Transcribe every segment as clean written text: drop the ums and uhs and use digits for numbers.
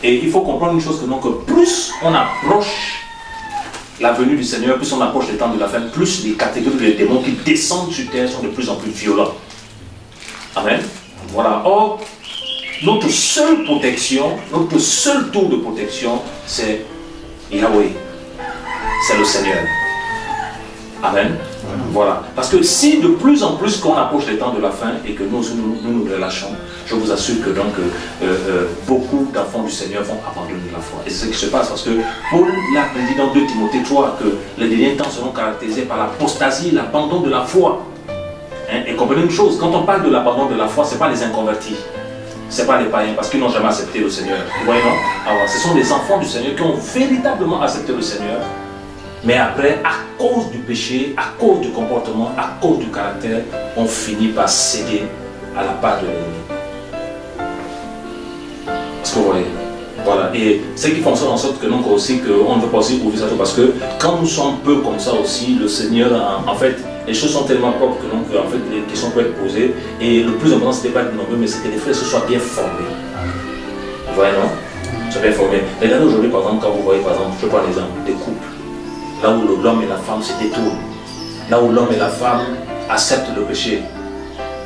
Et il faut comprendre une chose, que donc, plus on approche la venue du Seigneur, plus on approche les temps de la fin, plus les catégories de démons qui descendent sur terre sont de plus en plus violents. Amen. Voilà. Or, notre seule protection, notre seul tour de protection, c'est Yahweh. C'est le Seigneur. Amen. Voilà. Parce que si de plus en plus qu'on approche les temps de la fin et que nous relâchons, je vous assure que donc beaucoup d'enfants du Seigneur vont abandonner la foi. Et c'est ce qui se passe parce que Paul l'a dit dans 2 Timothée 3 que les derniers temps seront caractérisés par l'apostasie, l'abandon de la foi. Hein? Et comprenez une chose, quand on parle de l'abandon de la foi, ce n'est pas les inconvertis. Ce n'est pas les païens parce qu'ils n'ont jamais accepté le Seigneur. Vous voyez, non? Alors, ce sont les enfants du Seigneur qui ont véritablement accepté le Seigneur. Mais après, à cause du péché, à cause du comportement, à cause du caractère, on finit par céder à la part de l'ennemi. Est-ce que vous voyez? Voilà. Et ce qui fonctionne en sorte que donc aussi qu'on ne veut pas aussi ouvrir ça parce que quand nous sommes peu comme ça aussi, le Seigneur, en fait, les choses sont tellement propres que donc en fait les questions peuvent être posées. Et le plus important, ce n'était pas de nombreux, mais c'est que les frères se soient bien formés. Vous voyez, non? Soient bien formés. Regardez aujourd'hui, par exemple, quand vous voyez, par exemple, je prends l'exemple des couples. Là où l'homme et la femme se détournent, là où l'homme et la femme acceptent le péché.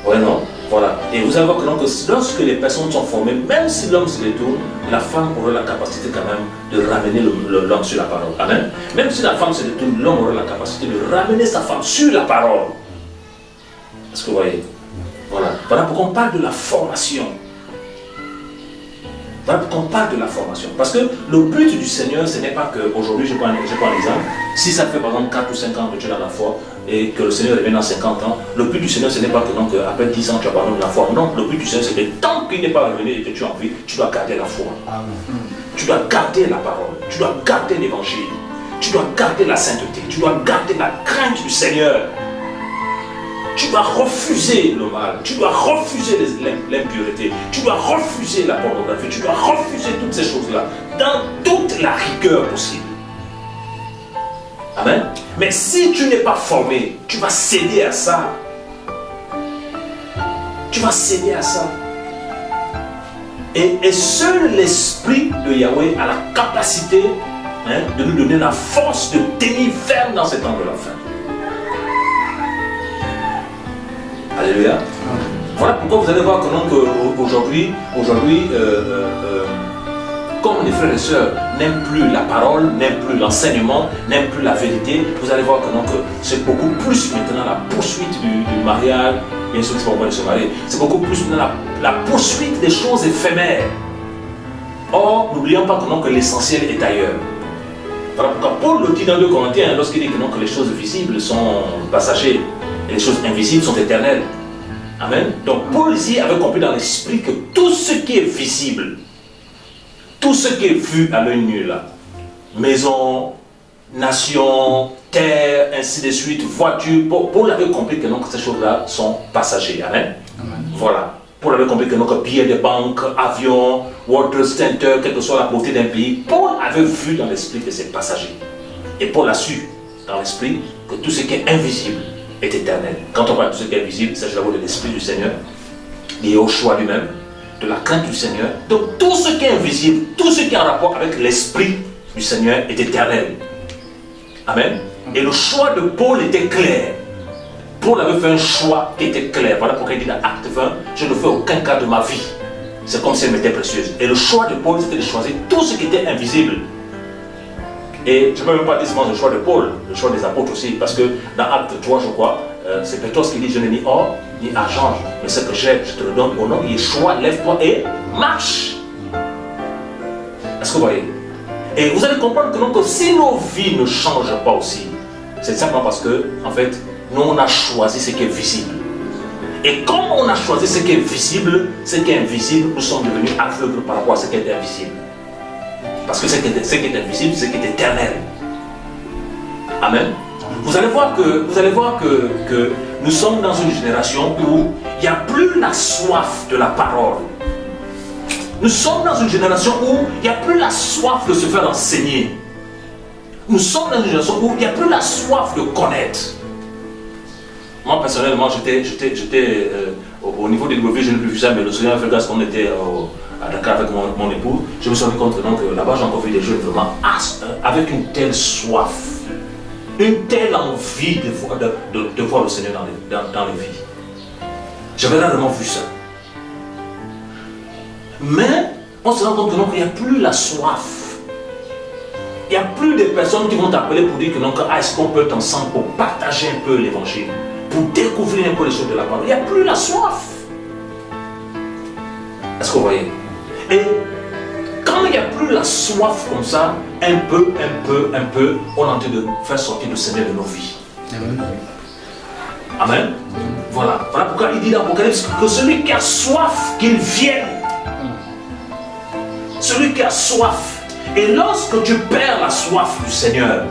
Ouais, non? Voilà. Et vous allez voir que donc, lorsque les personnes sont formées, même si l'homme se détourne, la femme aura la capacité quand même de ramener l'homme sur la parole. Amen. Même si la femme se détourne, l'homme aura la capacité de ramener sa femme sur la parole. Est-ce que vous voyez? Voilà. Voilà pourquoi on parle de la formation. Voilà pourquoi on parle de la formation. Parce que le but du Seigneur, ce n'est pas qu'aujourd'hui, je prends un exemple, si ça fait par exemple 4 ou 5 ans que tu es dans la foi et que le Seigneur revient dans 50 ans, le but du Seigneur, ce n'est pas que donc, après 10 ans, tu abandonnes la foi. Non, le but du Seigneur, c'est que tant qu'il n'est pas revenu et que tu as envie, tu dois garder la foi. Amen. Tu dois garder la parole, tu dois garder l'évangile, tu dois garder la sainteté, tu dois garder la crainte du Seigneur. Tu dois refuser le mal, tu dois refuser l'impureté, tu dois refuser la pornographie, tu dois refuser toutes ces choses-là, dans toute la rigueur possible. Amen. Mais si tu n'es pas formé, tu vas céder à ça. Tu vas céder à ça. Et seul l'Esprit de Yahweh a la capacité de nous donner la force de tenir ferme dans ces temps de la fin. Alléluia. Voilà pourquoi vous allez voir que aujourd'hui, comme les frères et sœurs n'aiment plus la parole, n'aiment plus l'enseignement, n'aiment plus la vérité, vous allez voir que c'est beaucoup plus maintenant la poursuite du mariage, bien sûr c'est pas bon de se marier, c'est beaucoup plus maintenant la poursuite des choses éphémères. Or, n'oublions pas que l'essentiel est ailleurs. Voilà pourquoi Paul le dit dans 2 Corinthiens, lorsqu'il dit que les choses visibles sont passagères, et les choses invisibles sont éternelles. Amen. Donc Paul ici avait compris dans l'esprit que tout ce qui est visible, tout ce qui est vu à l'œil nu là, maison, nation, terre, ainsi de suite, voiture, Paul avait compris que ces choses-là sont passagères. Amen. Amen. Voilà. Paul avait compris que billets de banque, avion, water center, quelle que soit la beauté d'un pays, Paul avait vu dans l'esprit que c'est passager. Et Paul a su dans l'esprit que tout ce qui est invisible est éternel. Quand on parle de ce qui est visible, il s'agit d'abord de l'esprit du Seigneur, lié au choix lui-même, de la crainte du Seigneur. Donc tout ce qui est invisible, tout ce qui est en rapport avec l'esprit du Seigneur est éternel. Amen. Et le choix de Paul était clair. Paul avait fait un choix qui était clair. Voilà pourquoi il dit dans Acte 20, je ne fais aucun cas de ma vie. C'est comme si elle m'était précieuse. Et le choix de Paul, c'était de choisir tout ce qui était invisible. Et je ne peux même pas dire seulement le choix de Paul, le choix des apôtres aussi, parce que dans Acte 3, je crois, c'est Pétros qui dit, je n'ai ni or, ni argent, mais ce que j'ai, je te le donne au nom de Yeshua, lève-toi et marche. Est-ce que vous voyez? Et vous allez comprendre que si nos vies ne changent pas aussi, c'est simplement parce que, en fait, nous on a choisi ce qui est visible. Et comme on a choisi ce qui est visible, ce qui est invisible, nous sommes devenus aveugles par rapport à ce qui est invisible. Parce que ce qui est invisible, c'est ce qui est éternel. Amen. Vous allez voir que nous sommes dans une génération où il n'y a plus la soif de la parole. Nous sommes dans une génération où il n'y a plus la soif de se faire enseigner. Nous sommes dans une génération où il n'y a plus la soif de connaître. Moi personnellement, j'étais au niveau des W, je n'ai plus vu ça, mais le Seigneur a fait grâce qu'on était à Dakar avec mon épouse, je me suis rendu compte que là-bas j'ai encore vu des jeunes vraiment avec une telle soif, une telle envie de voir le Seigneur dans les vies. J'avais rarement vu ça. Mais on se rend compte qu'il n'y a plus la soif. Il n'y a plus de personnes qui vont t'appeler pour dire que est-ce qu'on peut être ensemble pour partager un peu l'évangile, pour découvrir un peu les choses de la parole. Il n'y a plus la soif. Est-ce que vous voyez? Et quand il n'y a plus la soif comme ça, un peu, on est en train de faire sortir le Seigneur de nos vies. Amen. Voilà pourquoi il dit dans l'Apocalypse que celui qui a soif, qu'il vienne. Celui qui a soif. Et lorsque tu perds la soif du Seigneur,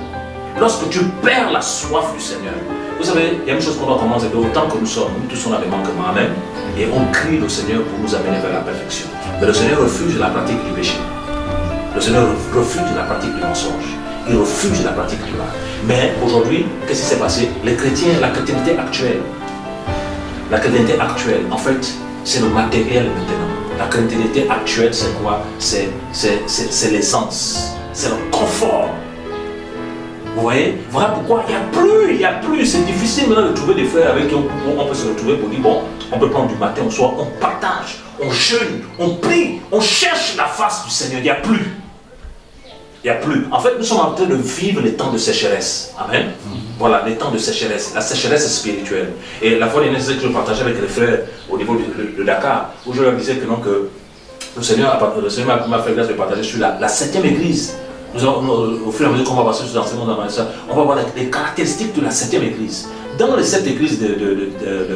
vous savez, il y a une chose qu'on doit commencer, que autant que nous sommes, nous tous on a des manquements, amen, et on crie au Seigneur pour nous amener vers la perfection. Mais le Seigneur refuse la pratique du péché. Le Seigneur refuse la pratique du mensonge. Il refuse la pratique du mal. Mais aujourd'hui, qu'est-ce qui s'est passé? Les chrétiens, la chrétienté actuelle, en fait, c'est le matériel maintenant. La chrétienté actuelle, c'est quoi? C'est l'essence, c'est le confort. Vous voyez? Voilà pourquoi il n'y a plus. C'est difficile maintenant de trouver des frères avec qui on peut se retrouver pour dire, bon, on peut prendre du matin au soir, on partage, on jeûne, on prie, on cherche la face du Seigneur. Il n'y a plus. Il n'y a plus. En fait, nous sommes en train de vivre les temps de sécheresse. Amen. Voilà, les temps de sécheresse. La sécheresse est spirituelle. Et la fois dernière, c'est que je partageais avec les frères au niveau de Dakar, où je leur disais que le Seigneur m'a fait grâce de partager sur la 7e église. Au fur et à mesure qu'on va passer sur l'enseignement dans ça, on va voir les caractéristiques de la 7e église. Dans les 7 églises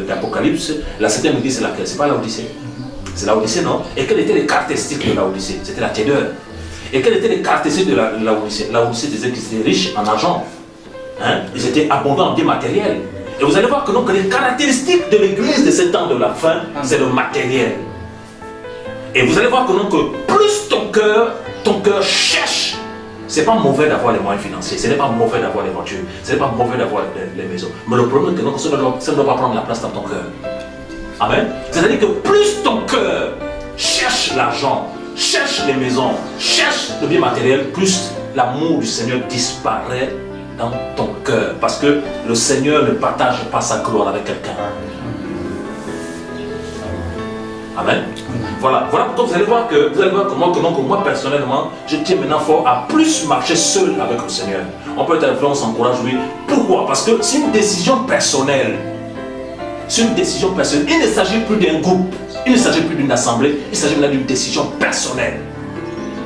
d'Apocalypse, la 7e église, c'est laquelle? C'est pas l'Odyssée. C'est l'Odyssée, non? Et quelles étaient les caractéristiques de l'Odyssée? C'était la tiédeur. Et quelles étaient les caractéristiques de l'Odyssée? L'Odyssée disait qu'ils étaient riches en argent. Ils étaient abondants en biens matériels. Et vous allez voir que les caractéristiques de l'église de ces temps de la fin, c'est le matériel. Et vous allez voir que plus ton cœur cherche. Ce n'est pas mauvais d'avoir les moyens financiers, ce n'est pas mauvais d'avoir les voitures, ce n'est pas mauvais d'avoir les maisons. Mais le problème est que ça ne doit pas prendre la place dans ton cœur. Amen. C'est-à-dire que plus ton cœur cherche l'argent, cherche les maisons, cherche le bien matériel, plus l'amour du Seigneur disparaît dans ton cœur. Parce que le Seigneur ne partage pas sa gloire avec quelqu'un. Amen. Voilà pourquoi vous allez voir que moi personnellement, je tiens maintenant fort à plus marcher seul avec le Seigneur. On peut être influence, on s'encourage, oui. Pourquoi? Parce que c'est une décision personnelle. Il ne s'agit plus d'un groupe, il ne s'agit plus d'une assemblée, il s'agit maintenant d'une décision personnelle.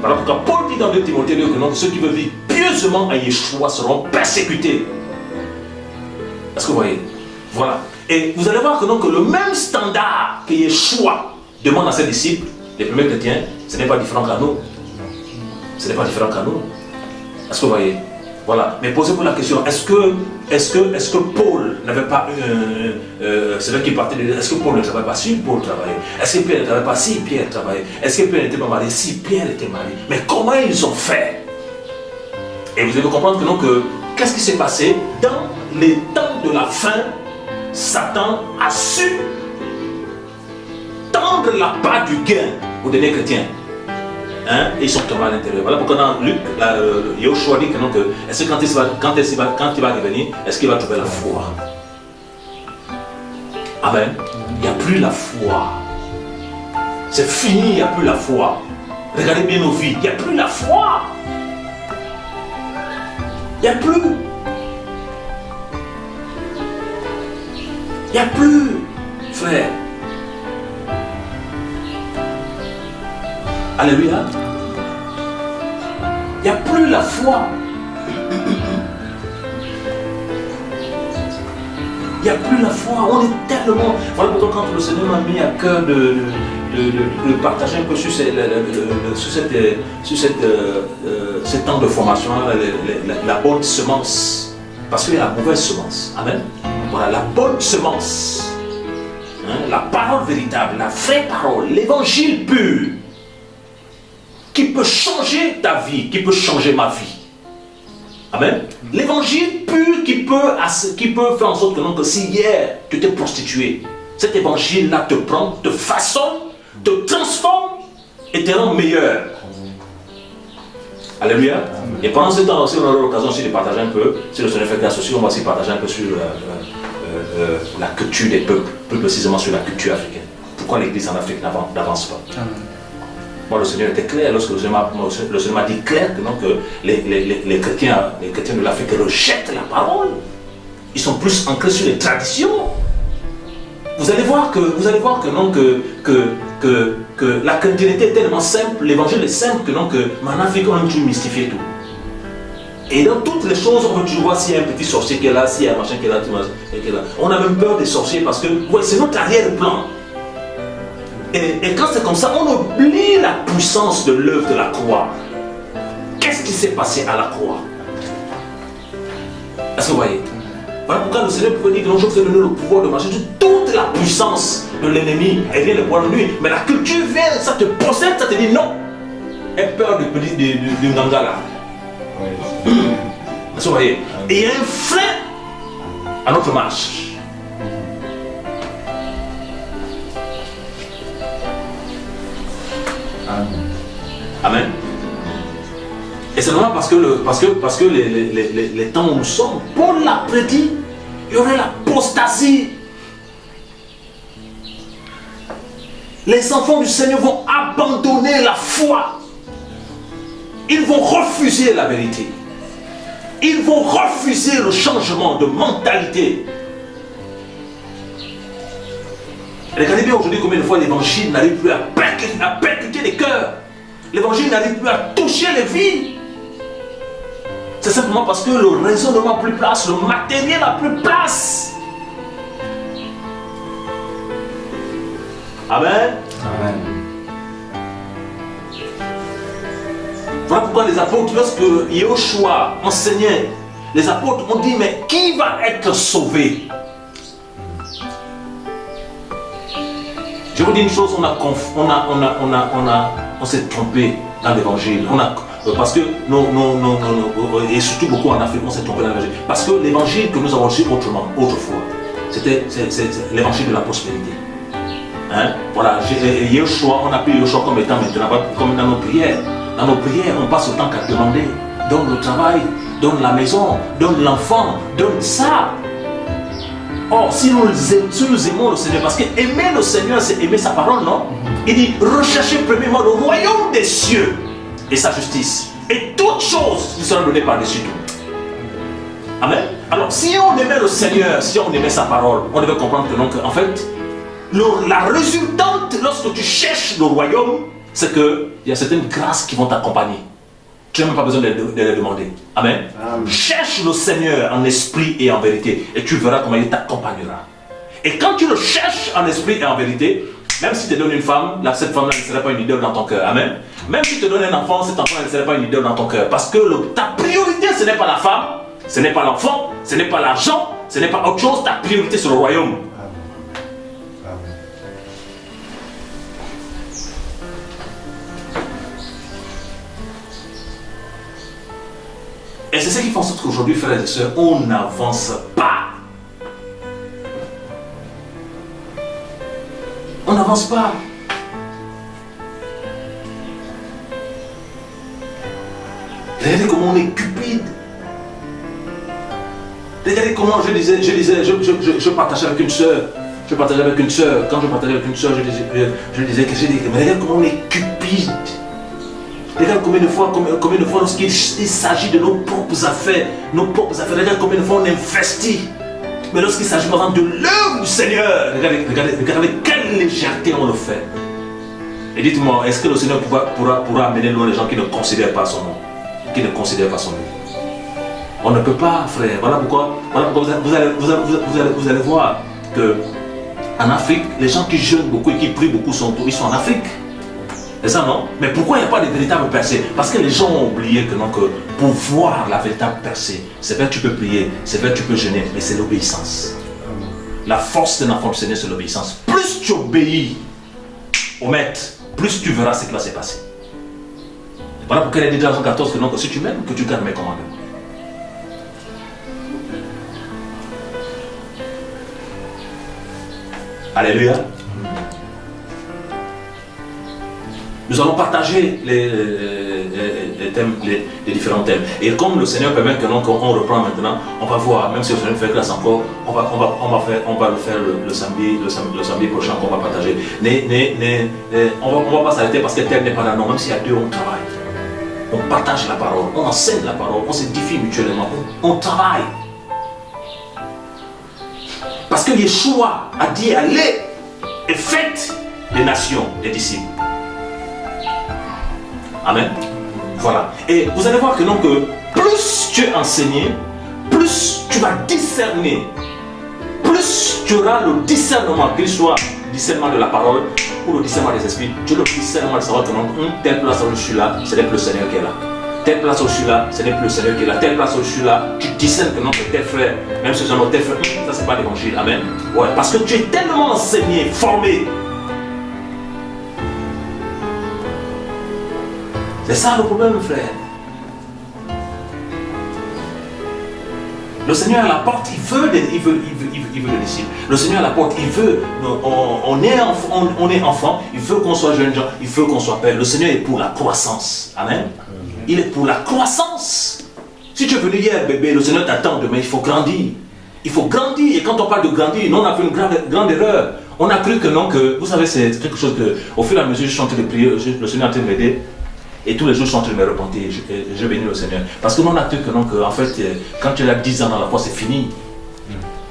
Voilà pourquoi Paul dit dans 2 Timothée que ceux qui veulent vivre pieusement à Yeshua seront persécutés. Est-ce que vous voyez? Voilà. Et vous allez voir que le même standard que Yeshua demande à ses disciples, les premiers chrétiens, ce n'est pas différent qu'à nous. Est-ce que vous voyez? Voilà. Mais posez-vous la question, est-ce que Paul n'avait pas c'est vrai qu'il partait de... Est-ce que Paul ne travaillait pas? Si, Paul travaillait. Est-ce que Pierre ne travaillait pas? Si, Pierre travaillait. Est-ce que Pierre n'était pas marié? Si, Pierre était marié. Mais comment ils ont fait? Et vous allez comprendre que qu'est-ce qui s'est passé? Dans les temps de la fin, Satan a su tendre la part du gain aux derniers chrétiens. Et ils sont tombés à l'intérieur. Voilà pourquoi dans Luc, Yoshua dit que est-ce que quand il va revenir, est-ce qu'il va trouver la foi? Amen. Il n'y a plus la foi. C'est fini, il n'y a plus la foi. Regardez bien nos vies, il n'y a plus la foi. Il n'y a plus. Il n'y a plus, frère. Alléluia. Il n'y a plus la foi. Il n'y a plus la foi. On est tellement... Voilà pourquoi quand le Seigneur m'a mis à cœur de partager un peu sur ce temps de formation, la bonne semence. Parce qu'il y a la mauvaise semence. Amen. Voilà, la bonne semence. La parole véritable, la vraie parole, l'évangile pur. Qui peut changer ta vie, qui peut changer ma vie. Amen. L'évangile pur qui peut faire en sorte que si hier tu t'es prostitué, cet évangile-là te prend, te façonne, te transforme et te rend meilleur. Alléluia. Et pendant ce temps aussi, on aura l'occasion aussi de partager un peu, si le Seigneur fait grâce aussi, on va aussi partager un peu sur la culture des peuples, plus précisément sur la culture africaine. Pourquoi l'Église en Afrique n'avance pas? Moi, le Seigneur était clair lorsque le Seigneur m'a dit clair que, non, que les chrétiens de l'Afrique rejettent la parole. Ils sont plus ancrés sur les traditions. Vous allez voir que la chrétienté est tellement simple, l'évangile est simple que en Afrique on a toujours mystifié tout. Et dans toutes les choses, on veut toujours voir s'il y a un petit sorcier qui est là, s'il y a un machin qui est là, on a même peur des sorciers parce que ouais, c'est notre arrière-plan. Et quand c'est comme ça, on oublie la puissance de l'œuvre de la croix. Qu'est-ce qui s'est passé à la croix? Est-ce que vous voyez? Voilà pourquoi le Seigneur pouvait dire que je vous ai donné le pouvoir de marcher sur toute la puissance de l'ennemi. Elle vient de pouvoir de lui. Mais la culture vient, ça te possède, ça te dit non. Aie peur du Nganga là. Est-ce que vous voyez? Et il y a un frein à notre marche. Amen. Et c'est normal parce que les temps où nous sommes, Paul l'a prédit, il y aurait l'apostasie. Les enfants du Seigneur vont abandonner la foi. Ils vont refuser la vérité. Ils vont refuser le changement de mentalité. Regardez bien aujourd'hui combien de fois l'évangile n'arrive plus à percuter les cœurs. L'évangile n'arrive plus à toucher les vies. C'est simplement parce que le raisonnement n'a plus place, le matériel n'a plus place. Amen. Amen. Voilà pourquoi les apôtres, lorsque Yahushua enseignait, les apôtres ont dit, mais qui va être sauvé? Je vous dis une chose, on s'est trompé dans l'évangile. Parce que, et surtout beaucoup en Afrique, on s'est trompé dans l'évangile. Parce que l'évangile que nous avons reçu autrefois, c'était l'évangile de la prospérité. Hein? Voilà, Yahushua, on a pris Yahushua comme étant maintenant, comme dans nos prières. Dans nos prières, on passe autant qu'à demander. Donne le travail, donne la maison, donne l'enfant, donne ça. Or, si nous aimons le Seigneur, parce que aimer le Seigneur, c'est aimer sa parole, non? Il dit, recherchez premièrement le royaume des cieux et sa justice. Et toutes choses vous seront données par-dessus tout. Amen. Alors, si on aimait le Seigneur, si on aimait sa parole, on devait comprendre que non, en fait, la résultante lorsque tu cherches le royaume, c'est qu'il y a certaines grâces qui vont t'accompagner. Tu n'as même pas besoin de les demander. Amen. Amen. Cherche le Seigneur en esprit et en vérité et tu verras comment il t'accompagnera. Et quand tu le cherches en esprit et en vérité, même si tu te donnes une femme, cette femme-là ne serait pas une idole dans ton cœur. Amen. Même si tu te donnes un enfant, cet enfant ne serait pas une idole dans ton cœur. Parce que ta priorité, ce n'est pas la femme, ce n'est pas l'enfant, ce n'est pas l'argent, ce n'est pas autre chose. Ta priorité, c'est le royaume. Et c'est ce qui fait en sorte qu'aujourd'hui, frères et sœurs, on n'avance pas. On n'avance pas. Regardez comment on est cupide. Regardez comment je partageais avec une sœur. Quand je partageais avec une sœur, je disais mais regardez comment on est cupide. Regarde combien de fois lorsqu'il s'agit de nos propres affaires, regarde combien de fois on investit. Mais lorsqu'il s'agit par exemple de l'œuvre du Seigneur, regardez quelle légèreté on le fait. Et dites-moi, est-ce que le Seigneur pourra amener loin les gens qui ne considèrent pas son nom, qui ne considèrent pas son nom? On ne peut pas, frère. Voilà pourquoi vous allez voir que en Afrique, les gens qui jeûnent beaucoup et qui prient beaucoup, ils sont en Afrique. C'est ça, non? Mais pourquoi il n'y a pas de véritable percée? Parce que les gens ont oublié que pour voir la véritable percée, c'est vrai que tu peux prier, c'est vrai que tu peux jeûner, mais c'est l'obéissance. La force d'un enfant du Seigneur, c'est l'obéissance. Plus tu obéis au maître, plus tu verras ce qui va se passer. Voilà pourquoi il a dit dans Jean 14 que si tu m'aimes, que tu gardes mes commandements. Alléluia. Nous allons partager les différents thèmes. Et comme le Seigneur permet que on reprend maintenant, on va voir, même si le Seigneur fait classe encore, on va le faire le samedi prochain qu'on va partager. On va pas s'arrêter parce que tel n'est pas là. Non, même s'il y a deux, on travaille. On partage la parole, on enseigne la parole, on s'édifie mutuellement, on travaille. Parce que Yeshua a dit allez et faites les nations, les disciples. Amen. Voilà. Et vous allez voir que donc, plus tu es enseigné, plus tu vas discerner, plus tu auras le discernement, qu'il soit le discernement de la parole ou le discernement des esprits, tu as le discernement de savoir que non, telle place où je suis là, ce n'est plus le Seigneur qui est là. Telle place où je suis là, ce n'est plus le Seigneur qui est là. Telle place où je suis là, tu discernes que non, que tel frère, même si c'est un tel frère, ça c'est pas l'évangile. Amen. Ouais, parce que tu es tellement enseigné, formé. C'est ça le problème, frère. Le Seigneur à la porte, il veut des disciples. Le Seigneur à la porte, il veut. On est enfant, il veut qu'on soit jeune gens, il veut qu'on soit père. Le Seigneur est pour la croissance. Amen. Il est pour la croissance. Si tu es venu hier, bébé, le Seigneur t'attend demain, il faut grandir. Il faut grandir. Et quand on parle de grandir, nous on a fait une grande erreur. On a cru que non, que vous savez, c'est quelque chose que, au fur et à mesure, je suis en train de prier, le Seigneur est en train de m'aider. Et tous les jours, je suis en train de me repentir. Je bénis le Seigneur. Parce que nous on a cru que non, que en fait, quand tu as 10 ans dans la foi, c'est fini.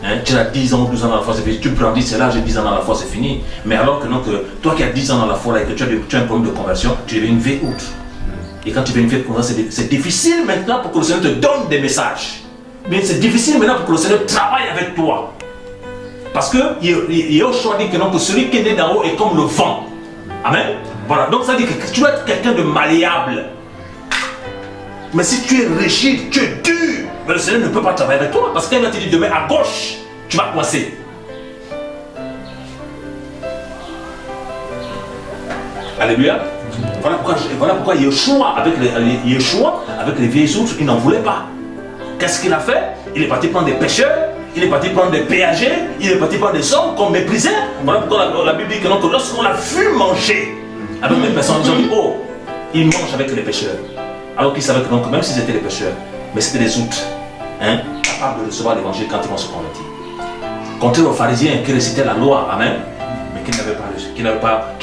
Hein, tu as 10 ans, 12 ans dans la foi, c'est fini. Tu grandis, c'est là, j'ai 10 ans dans la foi, c'est fini. Mais alors que non, que toi qui as 10 ans dans la foi là, et que tu as un problème de conversion, tu deviens une vieille outre. Et quand tu viens une vieille conversion, c'est difficile maintenant pour que le Seigneur te donne des messages. Mais c'est difficile maintenant pour que le Seigneur travaille avec toi. Parce que Yeshua dit que non, que celui qui est né d'en haut est comme le vent. Amen. Voilà, donc ça dit que tu dois être quelqu'un de malléable. Mais si tu es rigide, tu es dur, mais le Seigneur ne peut pas travailler avec toi. Parce qu'il va te dire demain à gauche, tu vas coincer. Alléluia. Voilà pourquoi Yeshua, avec les vieilles outres, il n'en voulait pas. Qu'est-ce qu'il a fait? Il est parti prendre des pêcheurs, il est parti prendre des péagers, il est parti prendre des hommes qu'on méprisait. Voilà pourquoi la Bible dit que lorsqu'on l'a vu manger avec les personnes, ils ont dit oh, il mange avec les pêcheurs. Alors qu'ils savaient que non, même s'ils étaient les pêcheurs, mais c'était des outres, hein, capables de recevoir l'évangile quand ils vont se convertir. Contraire aux pharisiens qui récitaient la loi, amen, mais qui n'observaient pas,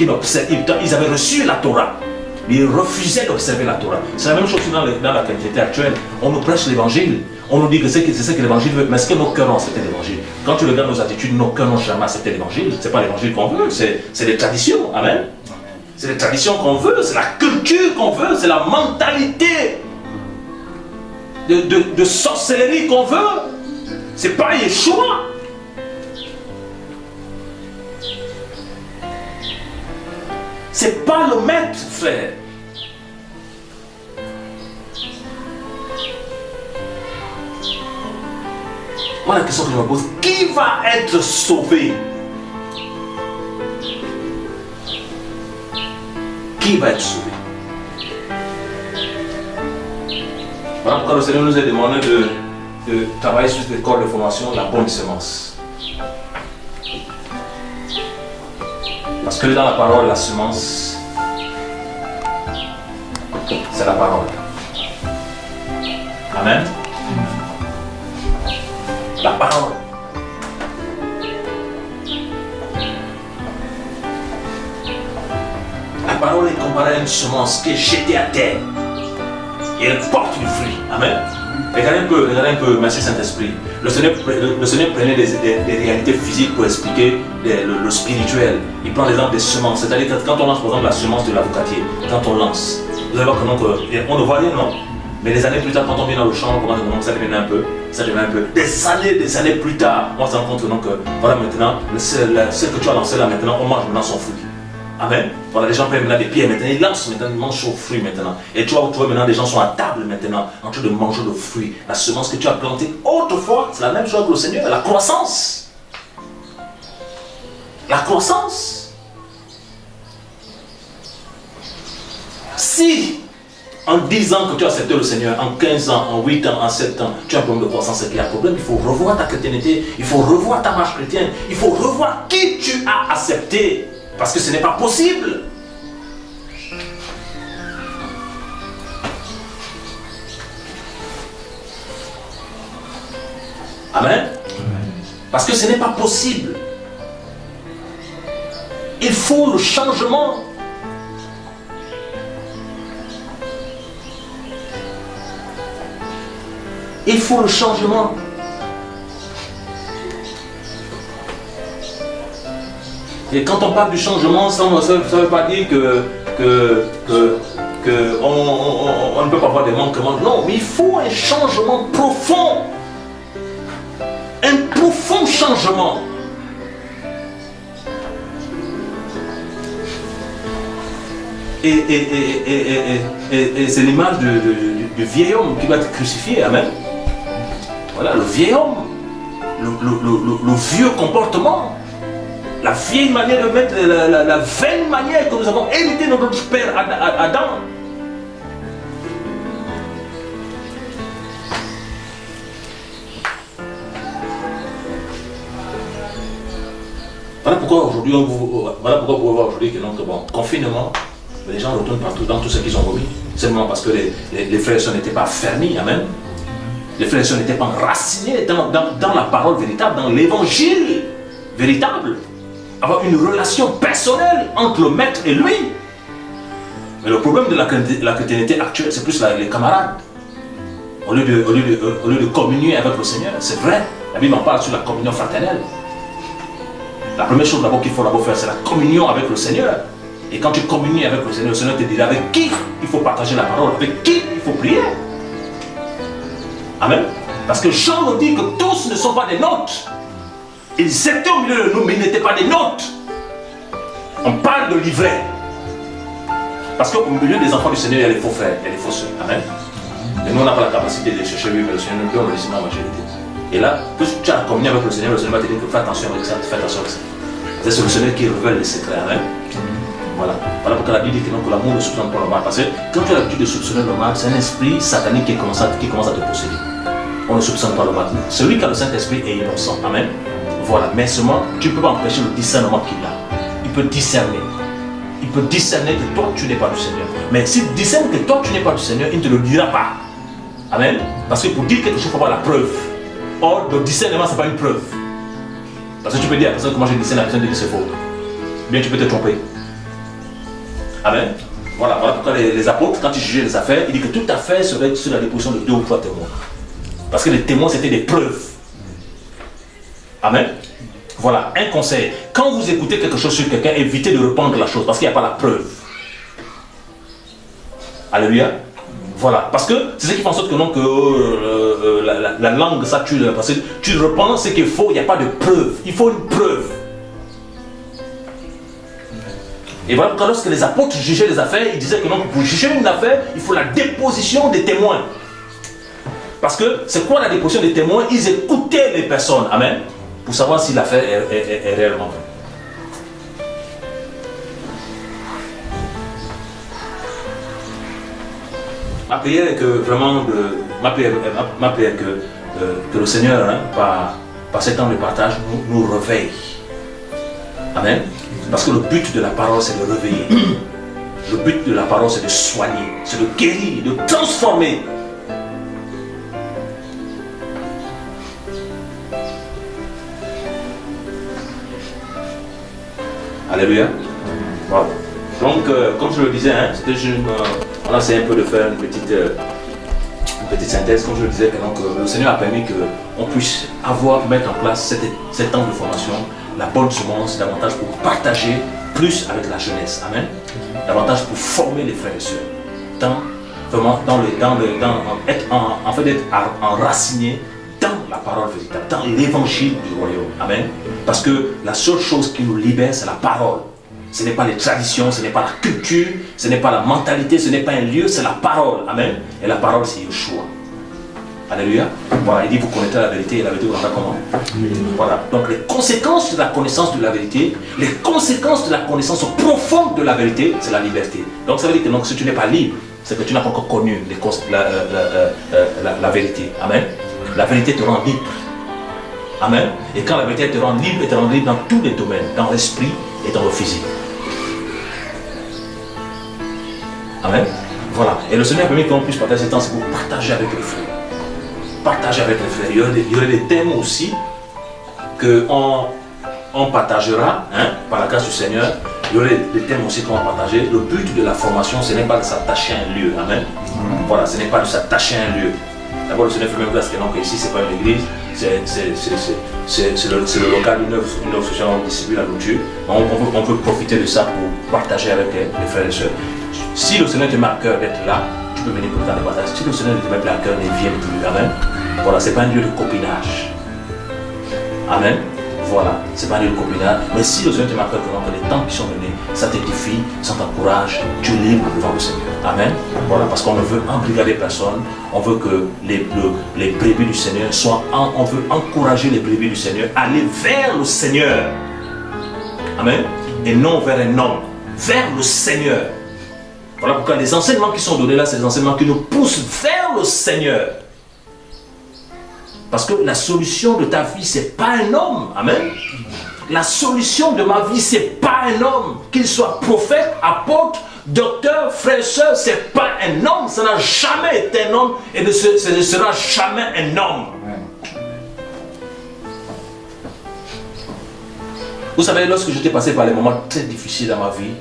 ils avaient reçu la Torah, mais ils refusaient d'observer la Torah. C'est la même chose dans la qualité actuelle. On nous prêche l'évangile, on nous dit que c'est ce que l'évangile veut, mais est-ce que nos cœurs ont accepté l'évangile? Quand tu regardes nos attitudes, nos cœurs n'ont jamais accepté l'évangile. Ce n'est pas l'évangile qu'on veut, c'est les traditions, amen. C'est les traditions qu'on veut, c'est la culture qu'on veut, c'est la mentalité de sorcellerie qu'on veut. C'est pas Yeshua. C'est pas le maître, frère. Voilà la question que je me pose. Qui va être sauvé? Qui va être sauvé? Voilà pourquoi le Seigneur nous a demandé de travailler sur cette école de formation, la bonne semence. Parce que dans la parole, la semence, c'est la parole. Amen. La parole. La parole est comparée à une semence qui est jetée à terre. Et elle porte du fruit. Amen. Regardez un peu, merci Saint-Esprit. Le Seigneur prenait des réalités physiques pour expliquer le spirituel. Il prend l'exemple des semences. C'est-à-dire que quand on lance par exemple la semence de l'avocatier, quand on lance, vous allez voir que on ne voit rien, non? Mais des années plus tard, quand on vient dans le champ, on commence ça devient un peu. Des années plus tard, on se rend compte que voilà maintenant, ce que tu as lancé là maintenant, on mange maintenant son fruit. Amen. Voilà, les gens prennent maintenant des pierres maintenant, ils lancent maintenant, ils mangent au fruit maintenant. Et tu vois maintenant, les gens sont à table maintenant, en train de manger le fruit. La semence que tu as plantée autrefois, c'est la même chose que le Seigneur, la croissance. La croissance. Si, en 10 ans que tu as accepté le Seigneur, en 15 ans, en 8 ans, en 7 ans, tu as un problème de croissance, c'est qu'il y a un problème, il faut revoir ta chrétienté, il faut revoir ta marche chrétienne, il faut revoir qui tu as accepté. Parce que ce n'est pas possible. Amen. Parce que ce n'est pas possible. Il faut le changement. Il faut le changement. Et quand on parle du changement, ça ne veut pas dire on ne peut pas avoir des manquements. Non, mais il faut un changement profond. Un profond changement. Et c'est l'image du vieil homme qui va être crucifié. Amen. Voilà, le vieil homme. Le vieux comportement. La vieille manière de mettre, la vaine manière que nous avons hérité de notre père Adam. Voilà pourquoi aujourd'hui, voilà pourquoi vous pouvez voir aujourd'hui que donc, bon, confinement, les gens retournent partout dans tout ce qu'ils ont remis. Seulement parce que les frères et sœurs n'étaient pas fermés, amen. Les frères et sœurs n'étaient pas enracinés dans la parole véritable, dans l'évangile véritable. Avoir une relation personnelle entre le maître et lui. Mais le problème de la chrétienté actuelle, c'est plus les camarades. Au lieu de communier avec le Seigneur, c'est vrai, la Bible en parle sur la communion fraternelle. La première chose d'abord qu'il faut d'abord faire, c'est la communion avec le Seigneur. Et quand tu communies avec le Seigneur te dira avec qui il faut partager la parole, avec qui il faut prier. Amen. Parce que Jean nous dit que tous ne sont pas des nôtres. Ils étaient au milieu de nous, mais ils n'étaient pas des nôtres. On parle de livret. Parce qu'au milieu des enfants du Seigneur, il y a les faux frères, il y a les faux soeurs. Amen. Et nous, on n'a pas la capacité de les chercher lui, mais le Seigneur nous donne le discernement en majorité. Et là, puisque tu as communié avec le Seigneur va te dire que fais attention avec ça, fais attention avec ça. C'est le Seigneur qui révèle les secrets. Amen. Voilà. Voilà pourquoi la Bible dit que l'amour ne soupçonne pas le mal. Parce que quand tu as l'habitude de soupçonner le mal, c'est un esprit satanique qui commence à te posséder. On ne soupçonne pas le mal. Celui qui a le Saint-Esprit est innocent. Amen. Voilà, mais seulement, tu ne peux pas empêcher le discernement qu'il a. Il peut discerner. Il peut discerner que toi, tu n'es pas du Seigneur. Mais s'il discerne que toi, tu n'es pas du Seigneur, il ne te le dira pas. Amen. Parce que pour dire quelque chose, il faut avoir la preuve. Or, le discernement, ce n'est pas une preuve. Parce que tu peux dire à la personne que moi je discerne, la personne dit que c'est faux. Bien, tu peux te tromper. Amen. Voilà pourquoi les apôtres, quand ils jugeaient les affaires, ils disent que toute affaire serait sur la déposition de 2 ou 3 témoins. Parce que les témoins, c'était des preuves. Amen. Voilà, un conseil. Quand vous écoutez quelque chose sur quelqu'un, évitez de répandre la chose parce qu'il n'y a pas la preuve. Alléluia. Voilà, parce que c'est ce qui fait en sorte que, non, que la langue, ça tue. Parce que tu reprends ce qu'il faut, il n'y a pas de preuve. Il faut une preuve. Et voilà pourquoi lorsque les apôtres jugeaient les affaires, ils disaient que non, pour juger une affaire, il faut la déposition des témoins. Parce que c'est quoi la déposition des témoins? Ils écoutaient les personnes. Amen. Pour savoir si l'affaire est réellement vraie. Ma prière est que vraiment, que le Seigneur, par ce temps de partage, nous réveille. Amen. Parce que le but de la parole, c'est de réveiller. Le but de la parole, c'est de soigner, c'est de guérir, de transformer. Alléluia. Voilà. Donc, comme je le disais, on a essayé un peu de faire une petite synthèse. Comme je le disais, le Seigneur a permis qu'on puisse mettre en place cet temps de formation. La bonne semence, davantage pour partager plus avec la jeunesse. Amen. Davantage pour former les frères et sœurs. En fait d'être enraciné dans la parole véritable, dans l'évangile du royaume. Amen. Parce que la seule chose qui nous libère, c'est la parole. Ce n'est pas les traditions, ce n'est pas la culture, ce n'est pas la mentalité, ce n'est pas un lieu, c'est la parole. Amen. Et la parole, c'est Yeshua. Alléluia. Voilà, il dit vous connaîtrez la vérité et la vérité vous rendra comment? Voilà. Donc les conséquences de la connaissance de la vérité, les conséquences de la connaissance profonde de la vérité, c'est la liberté. Donc ça veut dire que si tu n'es pas libre, c'est que tu n'as pas encore connu la vérité. Amen. La vérité te rend libre. Amen. Et quand la vérité te rend libre, elle te rend libre dans tous les domaines, dans l'esprit et dans le physique. Amen. Voilà. Et le Seigneur a permis qu'on puisse partager ce temps, c'est pour partager avec les frères. partager avec les frères. Il y aurait des thèmes aussi qu'on partagera, hein, par la grâce du Seigneur. Il y aurait des thèmes aussi qu'on va partager. Le but de la formation, ce n'est pas de s'attacher à un lieu. Amen. Voilà, ce n'est pas de s'attacher à un lieu. D'abord, le Seigneur fait même place que non, ici, ce n'est pas une église, c'est le local d'une œuvre sociale, on distribue la nourriture. On peut profiter de ça pour partager avec les frères et sœurs. Si le Seigneur te met à cœur d'être là, tu peux venir pour le temps de partage. Si le Seigneur ne te met pas à cœur, ne viens plus. Amen. Voilà, ce n'est pas un lieu de copinage. Amen. Voilà, c'est pas un lieu de copinage. Mais si le Seigneur te met à cœur que les temps qui sont venus, ça t'édifie, ça t'encourage, tu es libre devant le Seigneur. Amen. Voilà, parce qu'on ne veut embrigader personne. On veut que les brebis du Seigneur soient, on veut encourager les brebis du Seigneur à aller vers le Seigneur. Amen. Et non vers un homme, vers le Seigneur. Voilà pourquoi les enseignements qui sont donnés là, c'est des enseignements qui nous poussent vers le Seigneur. Parce que la solution de ta vie, ce n'est pas un homme. Amen. La solution de ma vie, ce n'est pas un homme. Qu'il soit prophète, apôtre, docteur, frère, soeur, ce n'est pas un homme. Ça n'a jamais été un homme et ce ne sera jamais un homme. Vous savez, lorsque j'étais passé par les moments très difficiles dans ma vie,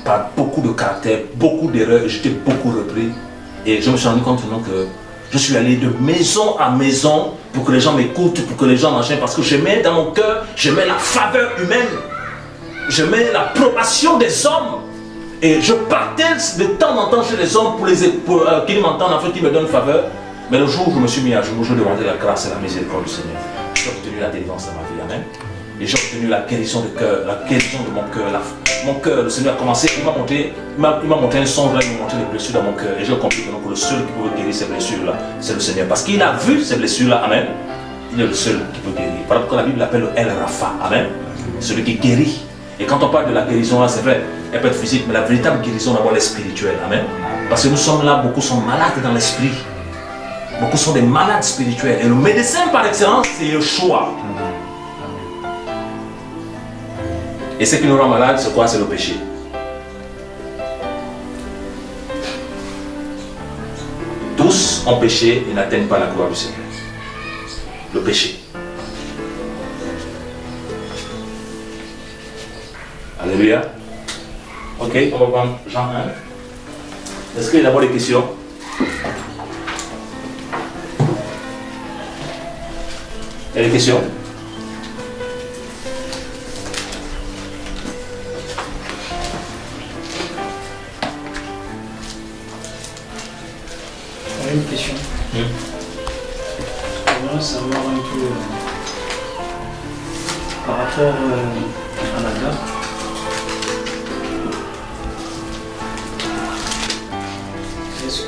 par beaucoup de caractères, beaucoup d'erreurs, j'étais beaucoup repris. Et je me suis rendu compte non, que je suis allé de maison à maison pour que les gens m'écoutent, pour que les gens m'enchaînent, parce que je mets dans mon cœur, je mets la faveur humaine, je mets l'approbation des hommes. Et je partais de temps en temps chez les hommes pour qu'ils m'entendent, en fait, qu'ils me donnent faveur. Mais le jour où je me suis mis à genoux, je demandais la grâce et la miséricorde du Seigneur. J'ai obtenu la délivrance dans ma vie, amen. Et j'ai obtenu la guérison de cœur, la guérison de mon cœur. Mon cœur, le Seigneur a commencé, il m'a montré un songe, il m'a montré les blessures dans mon cœur. Et j'ai compris que le seul qui pouvait guérir ces blessures-là, c'est le Seigneur. Parce qu'il a vu ces blessures-là, amen. Il est le seul qui peut guérir. Voilà pourquoi la Bible l'appelle El Rapha, amen. Celui qui guérit. Et quand on parle de la guérison là, c'est vrai, elle peut être physique, mais la véritable guérison d'abord elle est spirituelle, amen. Parce que nous sommes là, beaucoup sont malades dans l'esprit. Beaucoup sont des malades spirituels. Et le médecin par excellence, c'est Yeshua. Et ce qui nous rend malades, c'est quoi? C'est le péché. Tous ont péché et n'atteignent pas la gloire du Seigneur. Le péché. Alléluia. Ok, on va prendre Jean 1. Est-ce qu'il y a d'abord des questions? Il y a des questions? Une question. J'aimerais savoir un peu par rapport à la date. Est-ce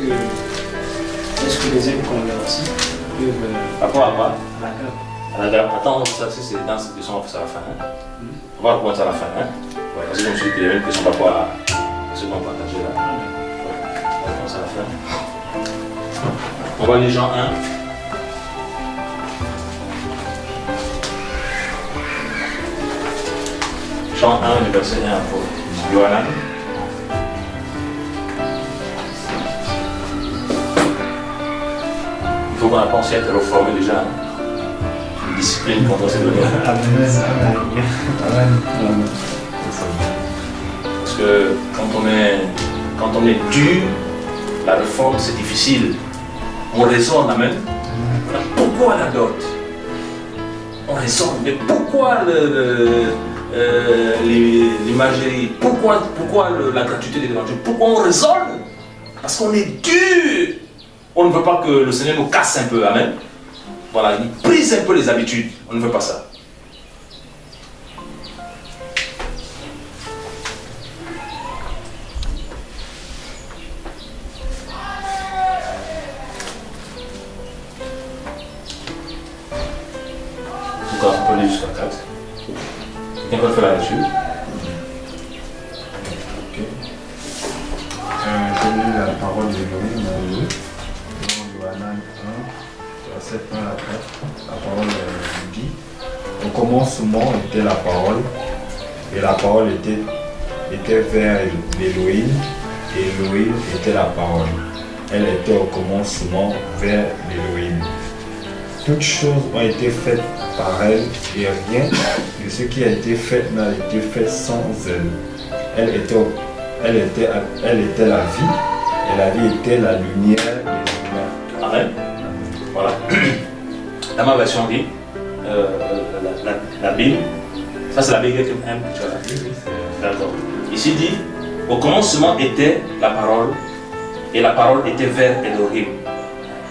que les inconvertis peuvent. Par rapport à quoi? À la date. À la date. Attends, ça c'est dans cette question, on va faire ça à la fin. Hein? On va répondre ça à la fin. Hein? Ouais, parce que je me suis dit qu'il y avait une question par rapport à ce qu'on partageait là. Ouais, on va répondre ça à la fin. On va lire Jean 1. Jean 1, du verset 1 pour Yohanan. Il faut qu'on apprenne à être reformé déjà. Hein. Une discipline qu'on doit se donner. Parce que quand on est dur, la réforme c'est difficile. On raisonne, amen. Pourquoi la dot? On raisonne, mais pourquoi l'imagerie? Pourquoi la gratuité des évangiles? Pourquoi on raisonne? Parce qu'on est dur. On ne veut pas que le Seigneur nous casse un peu, amen. Voilà, il brise un peu les habitudes. On ne veut pas ça. On peut lire jusqu'à 4. Quelqu'un peut faire la lecture? Ok. Je lis la parole de Elohim. Dans Yohanan 1, verset 1 à 4. La parole dit: au commencement était la parole, et la parole était vers l'Elohim, et Elohim était la parole. Elle était au commencement vers l'Elohim. toutes choses ont été faites par elle et rien de ce qui a été fait n'a été fait sans elle. Elle était la vie et la vie était la lumière des humains. Amen. Voilà. Dans ma version dit, la Bible, ça c'est la Bible que tu as. D'accord. Ici dit, au commencement était la parole, et la parole était vers Elohim.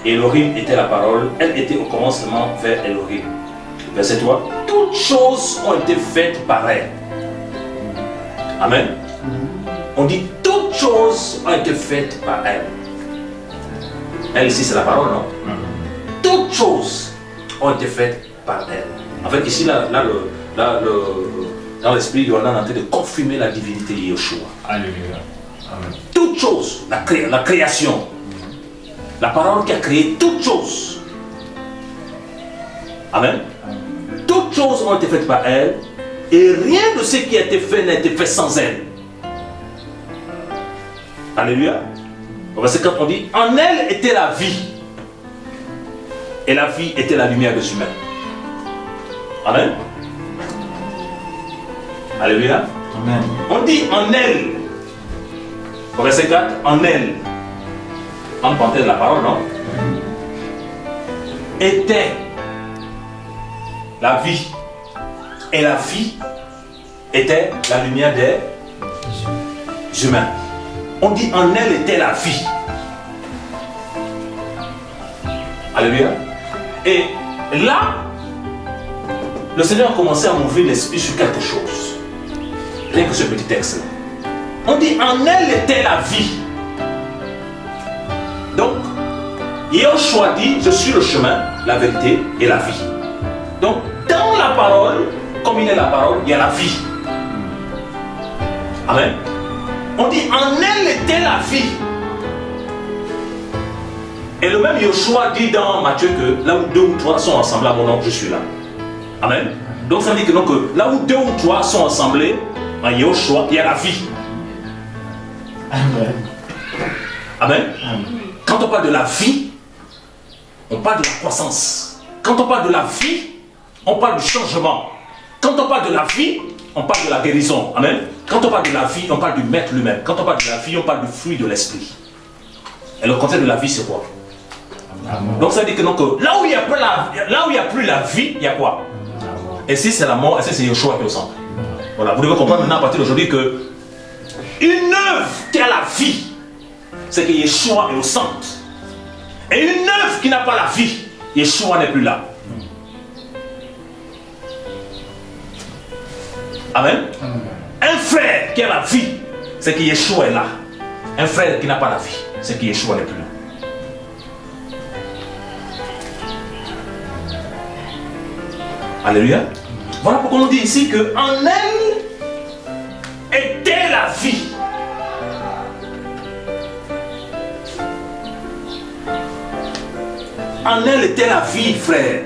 Elohim était la parole, elle était au commencement vers Elohim. Verset 3. Toutes choses ont été faites par elle. Amen. On dit toutes choses ont été faites par elle. Elle ici c'est la parole, non? Toutes choses ont été faites par elle. En fait ici dans l'esprit, on est en train de confirmer la divinité de Yeshua. Alléluia. Amen. Toutes choses, la création. La parole qui a créé toutes choses. Amen. Toutes choses ont été faites par elle et rien de ce qui a été fait n'a été fait sans elle. Alléluia. Au verset 4 on dit, en elle était la vie et la vie était la lumière des humains. Amen. Alléluia. Amen. On dit en elle. Au verset 4, en elle. En parenthèse la parole, non? Était la vie. Et la vie était la lumière des humains. On dit en elle était la vie. Alléluia. Et là, le Seigneur a commencé à m'ouvrir l'esprit sur quelque chose. Rien que ce petit texte-là. On dit en elle était la vie. Donc, Yeshua dit, je suis le chemin, la vérité et la vie. Donc, dans la parole, comme il est la parole, il y a la vie. Amen. On dit en elle était la vie. Et le même Yeshua dit dans Matthieu que là où 2 ou 3 sont ensemble à mon nom, je suis là. Amen. Donc ça veut dire que, là où 2 ou 3 sont assemblés, en Yeshua, il y a la vie. Amen. Amen. Quand on parle de la vie, on parle de la croissance. Quand on parle de la vie, on parle du changement. Quand on parle de la vie, on parle de la guérison. Amen. Quand on parle de la vie, on parle du maître lui-même. Quand on parle de la vie, on parle du fruit de l'esprit. Et le concept de la vie, c'est quoi? Amen. Donc ça veut dire que, là où il n'y a plus la vie, il y a quoi? Et si c'est la mort, et si c'est Yeshua qui est au centre. Voilà, vous devez comprendre maintenant à partir d'aujourd'hui que une œuvre qui a la vie, c'est que Yeshua est au centre. Et une œuvre qui n'a pas la vie, Yeshua n'est plus là. Amen. Un frère qui a la vie, c'est que Yeshua est là. Un frère qui n'a pas la vie, c'est que Yeshua n'est plus là. Alléluia. Voilà pourquoi on dit ici que en elle était la vie. En elle était la vie, frère.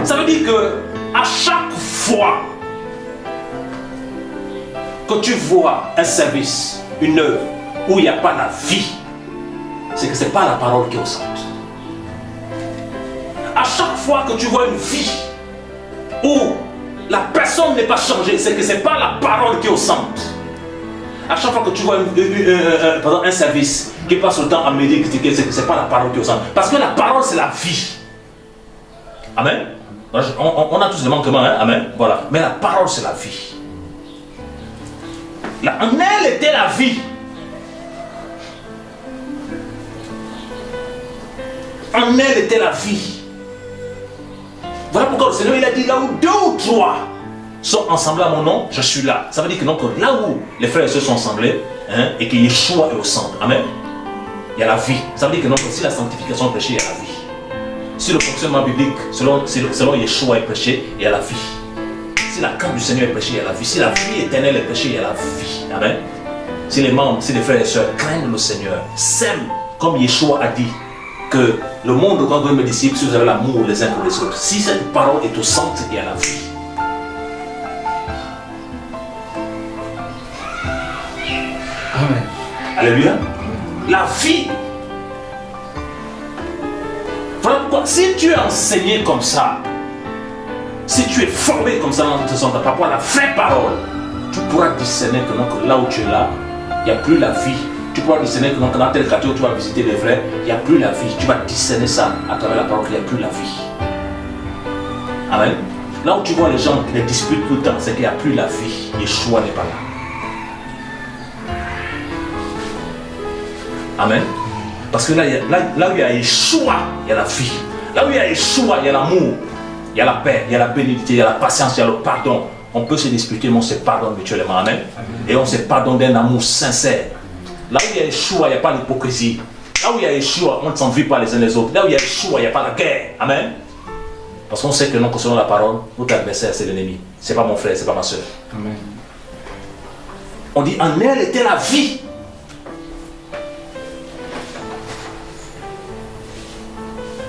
Ça veut dire que à chaque fois que tu vois un service, une œuvre où il n'y a pas la vie, c'est que ce n'est pas la parole qui est au centre. À chaque fois que tu vois une vie où la personne n'est pas changée, c'est que ce n'est pas la parole qui est au centre. À chaque fois que tu vois un service qui passe le temps à médire, critiquer, c'est que ce n'est pas la parole qui est au centre. Parce que la parole, c'est la vie. Amen. On a tous des manquements, hein? Amen. Voilà. Mais la parole, c'est la vie. En elle était la vie. En elle était la vie. Voilà pourquoi le Seigneur il a dit là où 2 ou 3 sont ensemblés à mon nom, je suis là. Ça veut dire que donc, là où les frères et sœurs sont assemblés, hein, et que Yeshua est au centre, amen, il y a la vie. Ça veut dire que donc, si la sanctification est prêchée, il y a la vie. Si le fonctionnement biblique selon Yeshua est prêché, il y a la vie. Si la crainte du Seigneur est prêchée, il y a la vie. Si la vie éternelle est prêchée, il y a la vie. Amen. Si les membres, si les frères et sœurs craignent le Seigneur, s'aiment comme Yeshua a dit, que le monde doit devenir mes disciples si vous avez l'amour les uns pour les autres. Si cette parole est au centre, il y a la vie. Amen. Alléluia. La vie. Voilà pourquoi, si tu es enseigné comme ça, si tu es formé comme ça dans ta parole, la vraie parole, tu pourras discerner que donc, là où tu es là, il n'y a plus la vie. Tu pourras discerner que donc, dans tel quartier où tu vas visiter les vrais, il n'y a plus la vie. Tu vas discerner ça à travers la parole qu'il n'y a plus la vie. Amen. Là où tu vois les gens qui les disputent tout le temps, c'est qu'il n'y a plus la vie. Yeshua n'est pas là. Amen. Parce que là où il y a Yeshua, il y a la vie. Là où il y a Yeshua, il y a l'amour, il y a la paix, il y a la bénédiction, il y a la patience, il y a le pardon. On peut se disputer, mais on se pardonne mutuellement. Amen. Et on se pardonne d'un amour sincère. Là où il y a Yeshua, il n'y a pas l'hypocrisie. Là où il y a Yeshua, on ne s'envie pas les uns les autres. Là où il y a Yeshua, il n'y a pas la guerre. Amen. Parce qu'on sait que non, selon la parole, notre adversaire, c'est l'ennemi. Ce n'est pas mon frère, ce n'est pas ma soeur. Amen. On dit, en elle était la vie.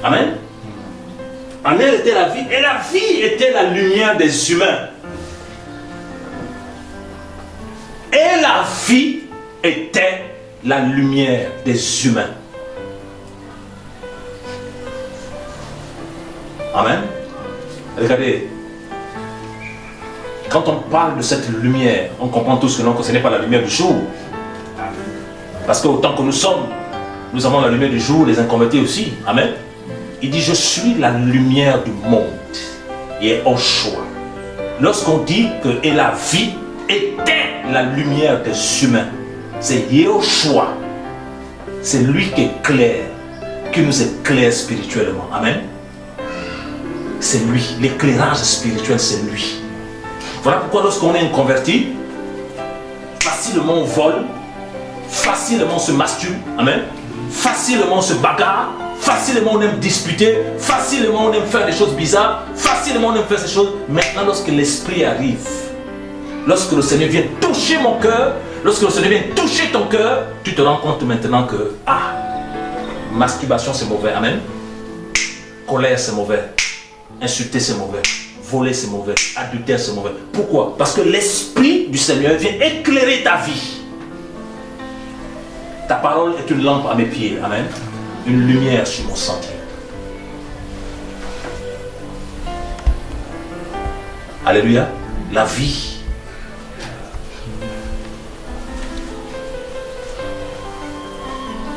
Amen. En elle était la vie. Et la vie était la lumière des humains. Et la vie était la lumière des humains. Amen. Regardez. Quand on parle de cette lumière, on comprend tous que non, que ce n'est pas la lumière du jour. Parce qu'autant que nous sommes, nous avons la lumière du jour, les inconvertis aussi. Amen. Il dit, je suis la lumière du monde. Et au choix. Lorsqu'on dit que et la vie était la lumière des humains, c'est Yeshua. C'est lui qui éclaire, qui nous éclaire spirituellement. Amen. C'est lui. L'éclairage spirituel, c'est lui. Voilà pourquoi lorsqu'on est inconverti, facilement on vole, facilement on se masturbe. Amen. Facilement on se bagarre. Facilement on aime disputer, facilement on aime faire des choses bizarres, facilement on aime faire ces choses. Maintenant lorsque l'esprit arrive, lorsque le Seigneur vient toucher mon cœur, lorsque le Seigneur vient toucher ton cœur, tu te rends compte maintenant que, masturbation c'est mauvais, amen. Colère c'est mauvais, insulter c'est mauvais, voler c'est mauvais, adultère c'est mauvais. Pourquoi? Parce que l'esprit du Seigneur vient éclairer ta vie. Ta parole est une lampe à mes pieds, amen. Une lumière sur mon sentier. Alléluia. La vie.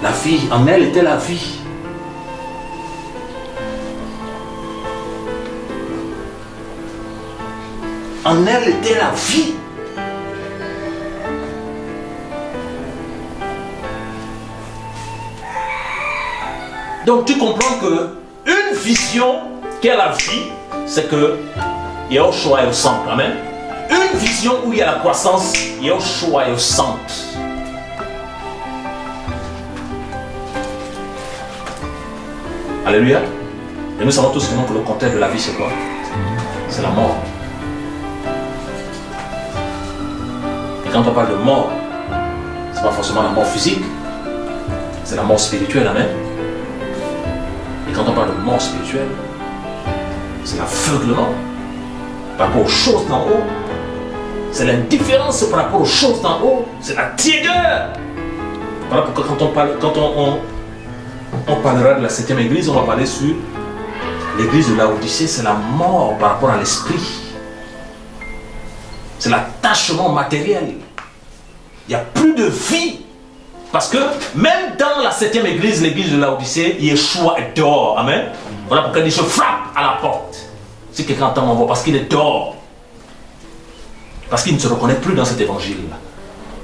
La vie, en elle était la vie. En elle était la vie. Donc tu comprends que une vision qui est la vie, c'est que Yeshua est au centre. Amen. Une vision où il y a la croissance, Yeshua est au centre. Alléluia. Et nous savons tous que le contraire de la vie, c'est quoi? C'est la mort. Et quand on parle de mort, c'est pas forcément la mort physique, c'est la mort spirituelle. Amen. Et quand on parle de mort spirituelle, c'est l'aveuglement par rapport aux choses d'en haut. C'est l'indifférence par rapport aux choses d'en haut. C'est la tiédeur. Voilà pourquoi quand on parlera de la 7e église, on va parler sur l'église de Laodicée. C'est la mort par rapport à l'esprit. C'est l'attachement matériel. Il n'y a plus de vie. Parce que même dans la 7e église, l'église de Laodicée, Yeshua est dehors. Amen. Voilà pourquoi il dit, je frappe à la porte. Si quelqu'un entend mon voix, parce qu'il est dehors. Parce qu'il ne se reconnaît plus dans cet évangile-là.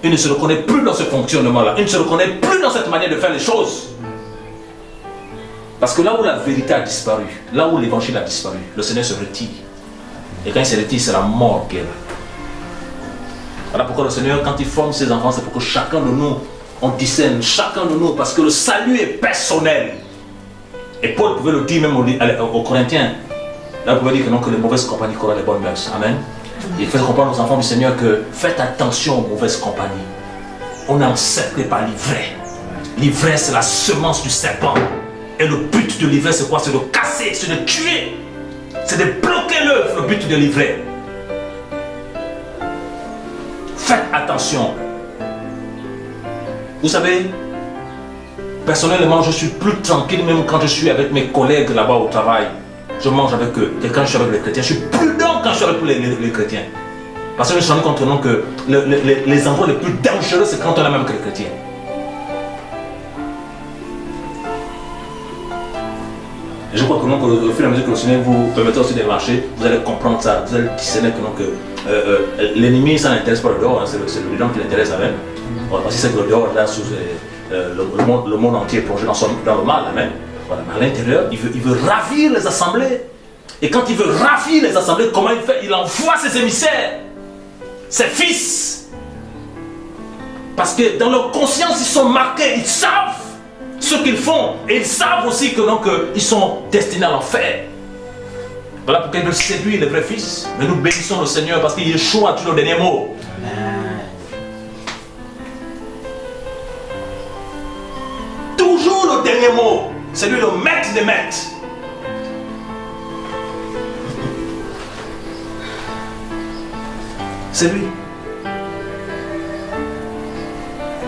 Il ne se reconnaît plus dans ce fonctionnement-là. Il ne se reconnaît plus dans cette manière de faire les choses. Parce que là où la vérité a disparu, là où l'évangile a disparu, le Seigneur se retire. Et quand il se retire, c'est la mort qui est là. Voilà pourquoi le Seigneur, quand il forme ses enfants, c'est pour que chacun de nous, on discerne chacun de nous, parce que le salut est personnel. Et Paul pouvait le dire même aux Corinthiens. Là, il pouvait dire que non, que les mauvaises compagnies corrompent les bonnes mœurs. Amen. Il fait comprendre aux enfants du Seigneur que faites attention aux mauvaises compagnies. On est encerclé par l'ivraie. L'ivraie, c'est la semence du serpent. Et le but de l'ivraie, c'est quoi? C'est de casser, c'est de tuer. C'est de bloquer l'œuvre, le but de l'ivraie. Faites attention. Vous savez, personnellement, je suis plus tranquille même quand je suis avec mes collègues là-bas au travail. Je mange avec eux. Et quand je suis avec les chrétiens, je suis prudent quand je suis avec les chrétiens. Parce que je me suis rendu compte non, que les endroits les plus dangereux, c'est quand on est même que les chrétiens. Et je crois que, non, que au fur et à mesure que le Seigneur vous permettra aussi de marcher, vous allez comprendre ça. Vous allez discerner que, non, que l'ennemi, ça n'intéresse pas le dehors, hein, c'est le dedans qui l'intéresse même. Parce que c'est que le dehors, là, sous, le monde entier est plongé dans le mal. Amen. Voilà. Mais à l'intérieur, il veut ravir les assemblées. Et quand il veut ravir les assemblées, comment il fait? Il envoie ses émissaires, ses fils. Parce que dans leur conscience, ils sont marqués, ils savent ce qu'ils font. Et ils savent aussi que donc, ils sont destinés à l'enfer. Voilà pourquoi ils veulent séduire les vrais fils. Mais nous bénissons le Seigneur parce qu'il Yeshua a toujours le dernier mot. Amen. Toujours le dernier mot. C'est lui le maître des maîtres. C'est lui.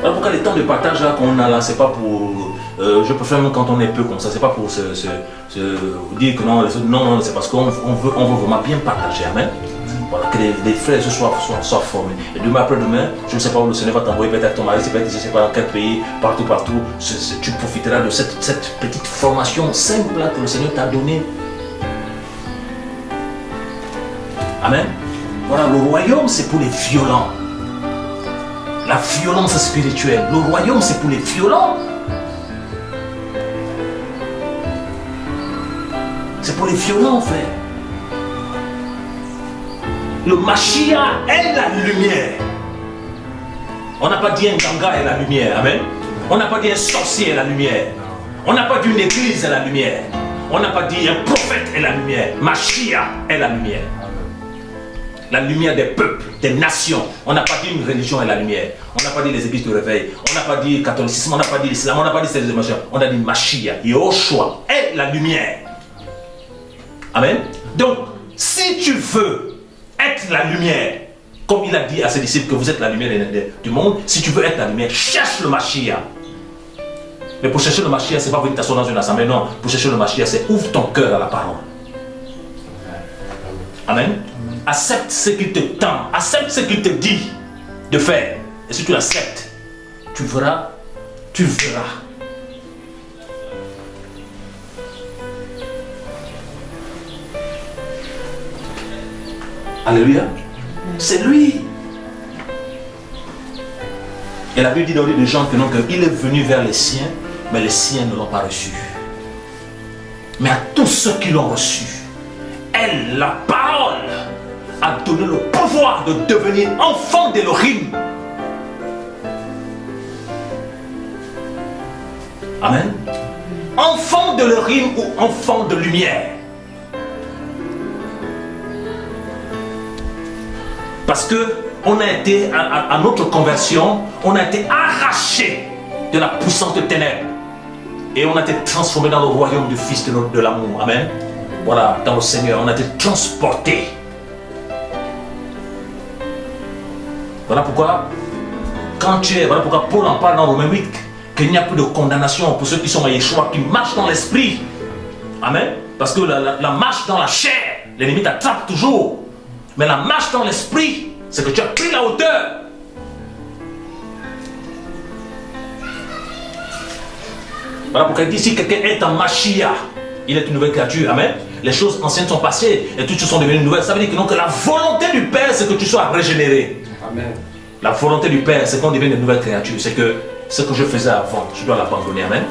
Alors pourquoi les temps de partage qu'on a là, c'est pas pour... je préfère même quand on est peu comme ça, c'est pas pour se dire que non, non, c'est parce qu'on veut vraiment bien partager. Amen. Voilà, que les frères soient formés. Et demain après-demain, je ne sais pas où le Seigneur va t'envoyer, peut-être ton mari, peut-être je ne sais pas dans quel pays, partout, tu profiteras de cette petite formation simple là, que le Seigneur t'a donnée. Amen. Voilà, le royaume c'est pour les violents. La violence spirituelle. Le royaume c'est pour les violents. C'est pour les violents, frère. Le Mashiach est la lumière. On n'a pas dit un ganga est la lumière. Amen. On n'a pas dit un sorcier est la lumière. On n'a pas dit une église est la lumière. On n'a pas dit un prophète est la lumière. Mashiach est la lumière. La lumière des peuples, des nations. On n'a pas dit une religion est la lumière. On n'a pas dit les églises de réveil. On n'a pas dit catholicisme. On n'a pas dit l'islam. On n'a pas dit ces machins. On a dit Mashiach. Yahushua est la lumière. Amen. Donc, si tu veux être la lumière, comme il a dit à ses disciples que vous êtes la lumière du monde, si tu veux être la lumière, cherche le Mashiach. Mais pour chercher le Mashiach, ce n'est pas venir t'asseoir dans une assemblée, non. Pour chercher le Mashiach, c'est ouvre ton cœur à la parole. Amen. Accepte ce qu'il te tend, accepte ce qu'il te dit de faire. Et si tu l'acceptes, tu verras. Alléluia. C'est lui. Et la Bible dit dans le livre de Jean que non, qu'il est venu vers les siens, mais les siens ne l'ont pas reçu. Mais à tous ceux qui l'ont reçu, elle, la parole, a donné le pouvoir de devenir enfant d'Élohim. Amen. Enfant d'Élohim ou enfant de lumière. Parce que on a été, à notre conversion, on a été arraché de la puissance de ténèbres. Et on a été transformé dans le royaume du Fils de l'amour. Amen. Voilà, dans le Seigneur, on a été transporté. Voilà pourquoi, voilà pourquoi Paul en parle dans Romains 8, qu'il n'y a plus de condamnation pour ceux qui sont à Yeshua, qui marchent dans l'esprit. Amen. Parce que la marche dans la chair, l'ennemi t'attrape toujours. Mais la marche dans l'esprit, c'est que tu as pris la hauteur. Voilà pourquoi il dit, si quelqu'un est en Mashiach, il est une nouvelle créature. Amen. Les choses anciennes sont passées et toutes sont devenues nouvelles. Ça veut dire que, non, que la volonté du Père, c'est que tu sois régénéré. Amen. La volonté du Père, c'est qu'on devienne une nouvelle créature. C'est que ce que je faisais avant, je dois l'abandonner. Amen.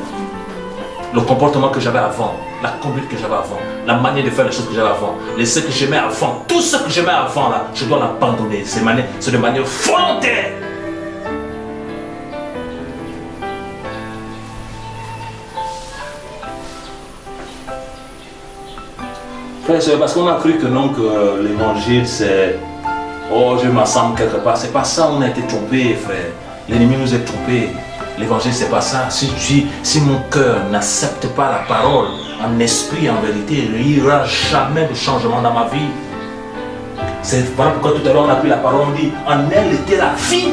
Le comportement que j'avais avant, la conduite que j'avais avant, la manière de faire les choses que j'avais avant, ce que j'aimais avant, tout ce que j'aimais avant, là, je dois l'abandonner. C'est de manière volontaire. Frère, c'est parce qu'on a cru que non, que l'évangile c'est oh, je m'assemble quelque part. C'est pas ça, on a été trompés, frère. L'ennemi nous a trompés. L'évangile, c'est pas ça. Si mon cœur n'accepte pas la parole, en esprit, en vérité, il n'y aura jamais de changement dans ma vie. C'est voilà pourquoi tout à l'heure on a pris la parole, on dit, en elle était la vie.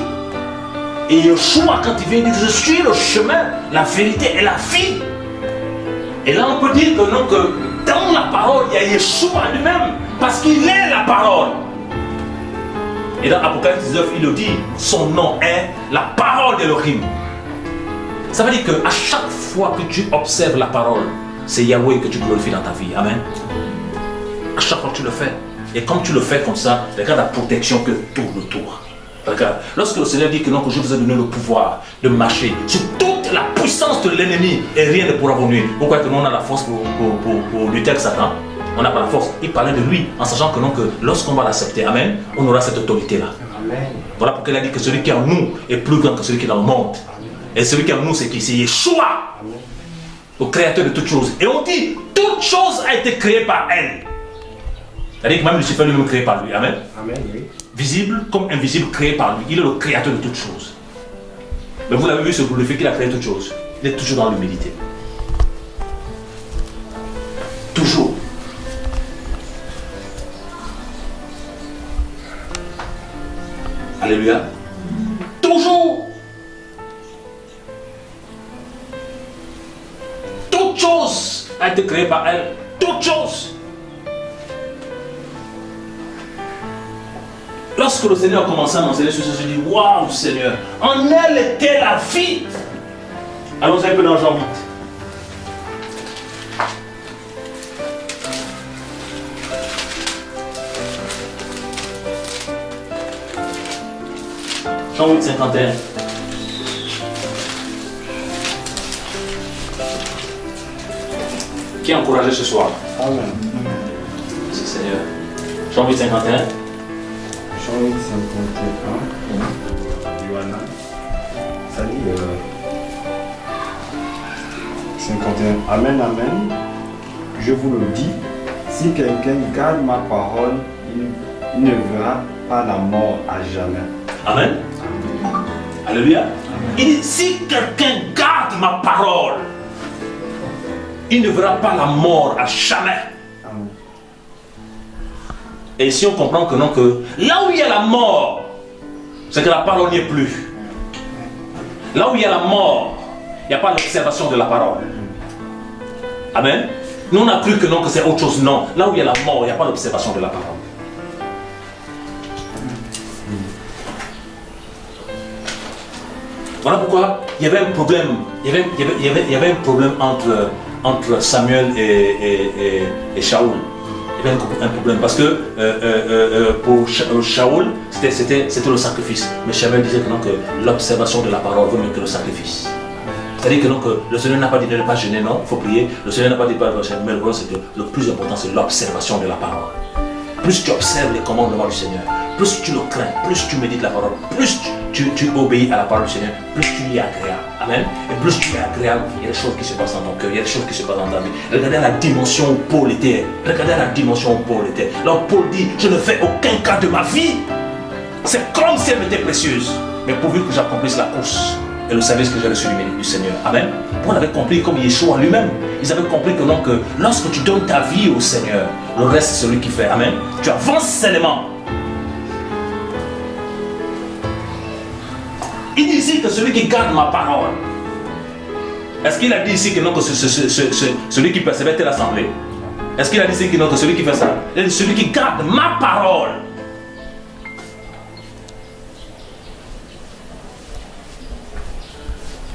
Et Yeshua, quand il vient, il dit, je suis le chemin, la vérité et la vie. Et là, on peut dire que non, que dans la parole, il y a Yeshua lui-même, parce qu'il est la parole. Et dans Apocalypse 19, il le dit, son nom est la parole d'Elohim. Ça veut dire qu'à chaque fois que tu observes la parole, c'est Yahweh que tu glorifies dans ta vie. Amen. À chaque fois que tu le fais. Et comme tu le fais comme ça, regarde la protection que tourne autour. Regarde, lorsque le Seigneur dit que non, que je vous ai donné le pouvoir de marcher sur toute la puissance de l'ennemi et rien ne pourra vous nuire. Pourquoi que nous on a la force pour lutter avec Satan? On n'a pas la force. Il parlait de lui en sachant que non, que lorsqu'on va l'accepter, amen, on aura cette autorité-là. Voilà pourquoi il a dit que celui qui est en nous est plus grand que celui qui est dans le monde. Et celui qui est en nous, c'est qui? C'est Yeshua, le créateur de toutes choses. Et on dit, toute chose a été créée par elle. C'est-à-dire que même Lucifer lui-même créé par lui. Amen. Amen, oui. Visible comme invisible, créé par lui. Il est le créateur de toutes choses. Mais vous l'avez vu sur le fait qu'il a créé toutes choses. Il est toujours dans l'humilité. Toujours. Alléluia. Toujours. Toute chose a été créée par elle. Toute chose. Lorsque le Seigneur a commencé à m'enseigner sur ça, je dis, waouh Seigneur, en elle était la vie. Allons un peu dans Jean 8. Jean 8, 51. Qui est encouragé ce soir? Amen. Merci Seigneur. Jean 8, 51. Jean 8, 51. Johanna. Ça dit 51. Amen, amen. Je vous le dis, si quelqu'un garde ma parole, il ne verra pas la mort à jamais. Amen. Alléluia. Il dit, si quelqu'un garde ma parole, il ne verra pas la mort à jamais. Amen. Et ici on comprend que non, que là où il y a la mort, c'est que la parole n'y est plus. Là où il y a la mort, il n'y a pas l'observation de la parole. Amen. Nous on a cru que non, que c'est autre chose. Non. Là où il y a la mort, il n'y a pas l'observation de la parole. Voilà pourquoi il y avait un problème. Il y avait un problème entre Samuel et Shaoul. Il y avait un problème parce que pour Shaoul, c'était le sacrifice. Mais Samuel disait que, non, que l'observation de la parole vaut mieux que le sacrifice. C'est-à-dire que, non, que le Seigneur n'a pas dit de ne pas gêner, non, il faut prier. Le Seigneur n'a pas dit de ne pas gêner, mais c'est que le plus important, c'est l'observation de la parole. Plus tu observes les commandements du Seigneur, plus tu le crains, plus tu médites la parole, plus tu obéis à la parole du Seigneur, plus tu y es agréable. Amen. Et plus tu es agréable, il y a des choses qui se passent dans ton cœur, il y a des choses qui se passent dans ta vie. Regardez la dimension où Paul était. Regardez la dimension où Paul était. Là où Paul dit, je ne fais aucun cas de ma vie. C'est comme si elle m'était précieuse. Mais pourvu que j'accomplisse la course et le service que j'ai reçu du Seigneur. Amen. Paul avait compris comme Yeshua lui-même. Ils avaient compris que non, que lorsque tu donnes ta vie au Seigneur, le reste c'est celui qui fait. Amen. Tu avances seulement. Il dit ici que celui qui garde ma parole. Est-ce qu'il a dit ici que non, que celui qui persévère telle assemblée? Est-ce qu'il a dit ici que non, que celui qui fait ça? Il a dit celui qui garde ma parole.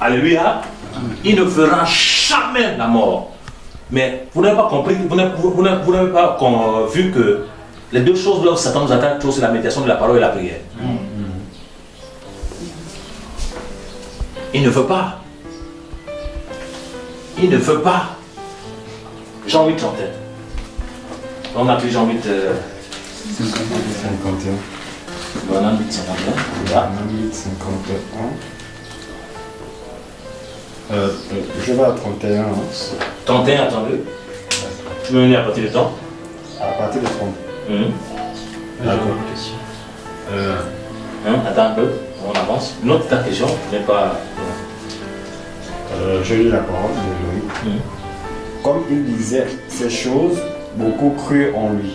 Alléluia. Il ne verra jamais la mort. Mais vous n'avez pas compris, vous n'avez pas vu que les deux choses là où Satan nous attaque, c'est la méditation de la parole et la prière. Il ne veut pas. Il ne veut pas. Jean 8, 31. On a pris Jean 8, 51. Voilà, 8, 51. Voilà. 8, 51. Je vais à 31. 31, attendez. Tu veux venir à partir de temps? À partir de 30. D'accord. Attends un peu, on avance. Note ta question, je n'ai pas. Je lis la parole de Loïc. Comme il disait ces choses, beaucoup crurent en lui.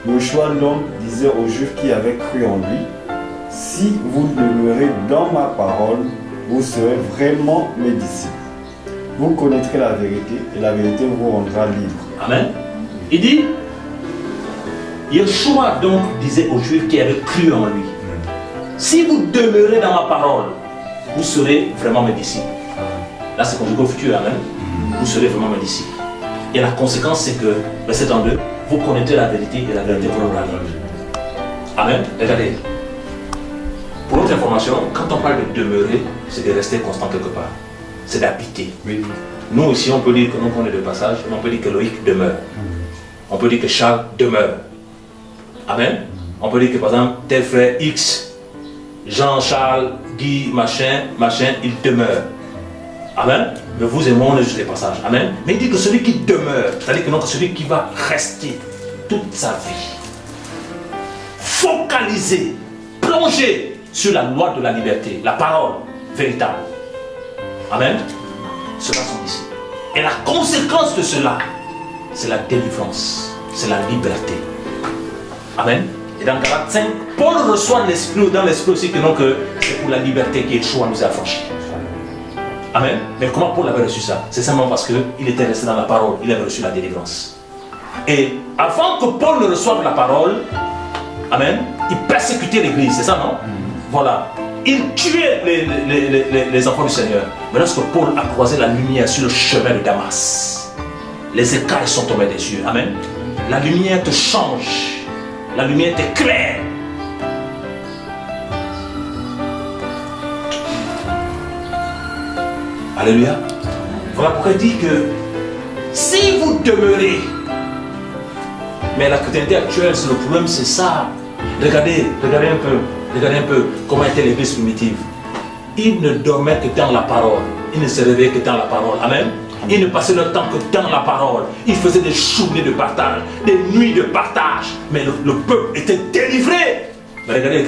Le choix de l'homme disait aux Juifs qui avaient cru en lui, si vous demeurez dans ma parole, vous serez vraiment mes disciples. Vous connaîtrez la vérité et la vérité vous rendra libre. Amen. Il dit, Yeshua donc disait aux Juifs qui avaient cru en lui, si vous demeurez dans ma parole, vous serez vraiment mes disciples. Là c'est conjugué au futur, amen. Vous serez vraiment mes disciples. Et la conséquence c'est que, verset 32, vous connaîtrez la vérité et la vérité vous rendra libre. Amen. Regardez. Pour notre information, quand on parle de demeurer, c'est de rester constant quelque part. C'est d'habiter. Oui. Nous ici, on peut dire que nous on est de passage, on peut dire que Loïc demeure. On peut dire que Charles demeure. Amen. On peut dire que par exemple, tel frère X, Jean-Charles, Guy, machin, il demeure. Amen. Mais vous et moi, on est juste des passages. Amen. Mais il dit que celui qui demeure, c'est-à-dire que non, celui qui va rester toute sa vie, focalisé, plongé sur la loi de la liberté, la parole véritable. Amen. Cela sont disciples. Et la conséquence de cela, c'est la délivrance, c'est la liberté. Amen. Et dans Galates 5, Paul reçoit l'esprit, dans l'esprit aussi que non, que c'est pour la liberté qu'Yeshua nous a affranchis. Amen. Mais comment Paul avait reçu ça? C'est simplement parce qu'il était resté dans la parole, il avait reçu la délivrance. Et avant que Paul ne reçoive la parole, amen, il persécutait l'église, c'est ça, non? Voilà. Il tuait les enfants du Seigneur. Mais lorsque Paul a croisé la lumière sur le chemin de Damas, les écailles sont tombées des yeux. Amen. La lumière te change. La lumière t'éclaire. Alléluia. Voilà pourquoi il dit que si vous demeurez, mais la chrétienté actuelle, c'est le problème, c'est ça. Regardez un peu comment était l'église primitive. Ils ne dormaient que dans la parole. Ils ne se réveillaient que dans la parole. Amen. Ils ne passaient leur temps que dans la parole. Ils faisaient des journées de partage, des nuits de partage. Mais le peuple était délivré. Mais regardez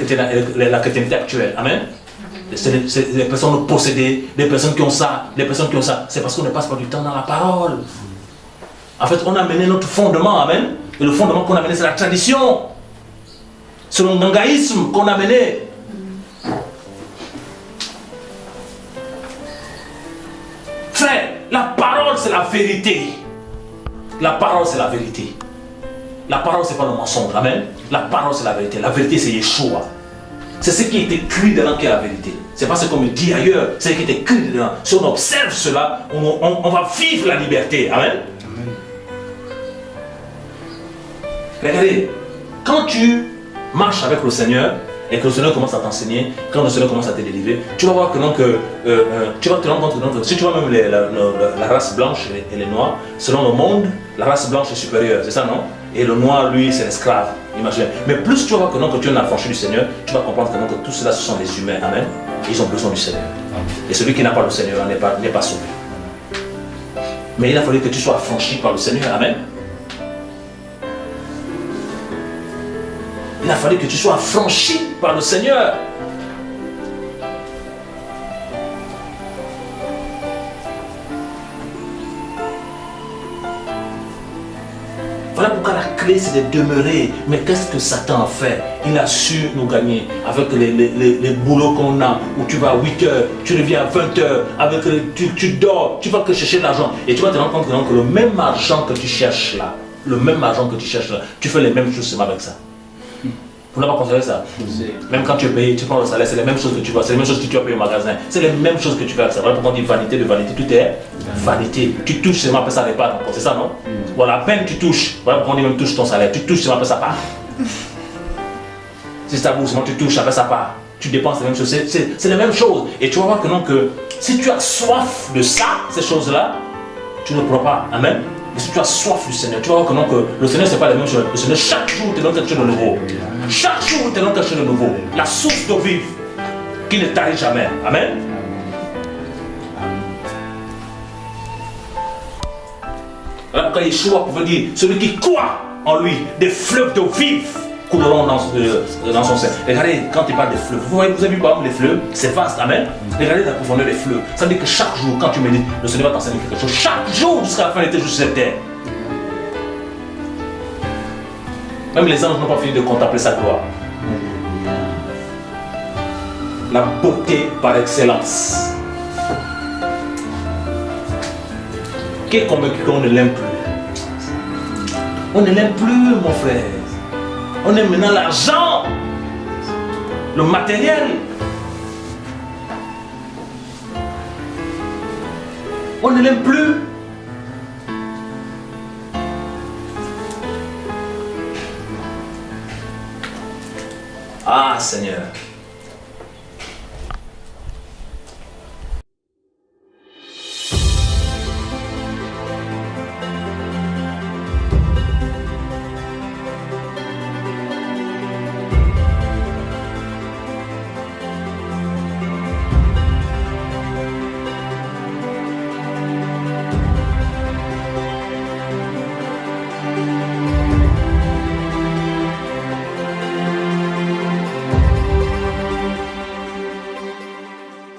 la chrétienté actuelle. Amen. C'est des personnes possédées, des personnes qui ont ça, des personnes qui ont ça. C'est parce qu'on ne passe pas du temps dans la parole. En fait, on a mené notre fondement. Amen. Et le fondement qu'on a mené, c'est la tradition. C'est le gangaïsme qu'on a mené. Frère, la parole c'est la vérité. La parole c'est la vérité. La parole c'est pas le mensonge. Amen. La parole c'est la vérité. La vérité c'est Yeshua. C'est ce qui est écrit dedans qui est la vérité. C'est pas ce qu'on me dit ailleurs. C'est ce qui est écrit dedans. Si on observe cela, on va vivre la liberté. Amen. Regardez, quand tu marches avec le Seigneur et que le Seigneur commence à t'enseigner, quand le Seigneur commence à te délivrer, tu vas voir que, donc, tu vas te rendre compte que si tu vois même la race blanche et les noirs, selon le monde, la race blanche est supérieure, c'est ça, non? Et le noir, lui, c'est l'esclave. Imagine. Mais plus tu vas voir que, non, que tu es un affranchi du Seigneur, tu vas comprendre que, non, que tout cela, ce sont des humains. Amen. Et ils ont besoin du Seigneur. Et celui qui n'a pas le Seigneur n'est pas sauvé. Mais il a fallu que tu sois affranchi par le Seigneur. Amen. Il a fallu que tu sois affranchi par le Seigneur. Voilà pourquoi la clé c'est de demeurer. Mais qu'est-ce que Satan a fait? Il a su nous gagner avec les boulots qu'on a, où tu vas à 8 heures, tu reviens à 20 heures, avec tu dors, tu vas que chercher de l'argent. Et tu vas te rendre compte que le même argent que tu cherches là, tu fais les mêmes choses seulement avec ça. Vous n'avez pas considéré ça? Même quand tu es payé, tu prends le salaire, c'est les mêmes choses que tu vois, c'est les mêmes choses que tu as payé au magasin, c'est les mêmes choses que tu fais avec ça. Voilà pourquoi on dit vanité de vanité, tout est vanité. Tu touches seulement après ça répare encore, c'est ça, non? Voilà, à peine tu touches, voilà pourquoi on dit même touche ton salaire, tu touches seulement après ça part. Si c'est ta bourse, tu touches, après ça part. Tu dépenses les mêmes choses, c'est les mêmes choses. Et tu vas voir que non, que si tu as soif de ça, ces choses-là, tu ne pourras pas. Amen. Mais si tu as soif du Seigneur, tu vas voir que non, que le Seigneur c'est pas la même chose. Le Seigneur chaque jour te donne quelque chose de nouveau. Chaque jour te donne quelque chose de nouveau. La source d'eau vive qui ne tarit jamais. Amen. Voilà pourquoi Yeshua pouvait dire, celui qui croit en lui, des fleuves d'eau vive couleront dans son sein. Regardez, quand il parle des fleuves, vous avez vu par exemple les fleuves, c'est vaste, amen. Regardez la profondeur des fleuves. Ça veut dire que chaque jour, quand tu médites, le Seigneur va t'enseigner quelque chose. Chaque jour, jusqu'à la fin de l'été, sur cette terre. Même les anges n'ont pas fini de contempler sa gloire. la beauté par excellence. Qui est convaincu qu'on ne l'aime plus? On ne l'aime plus, mon frère. On aime maintenant l'argent, le matériel. On ne l'aime plus. Ah, Seigneur.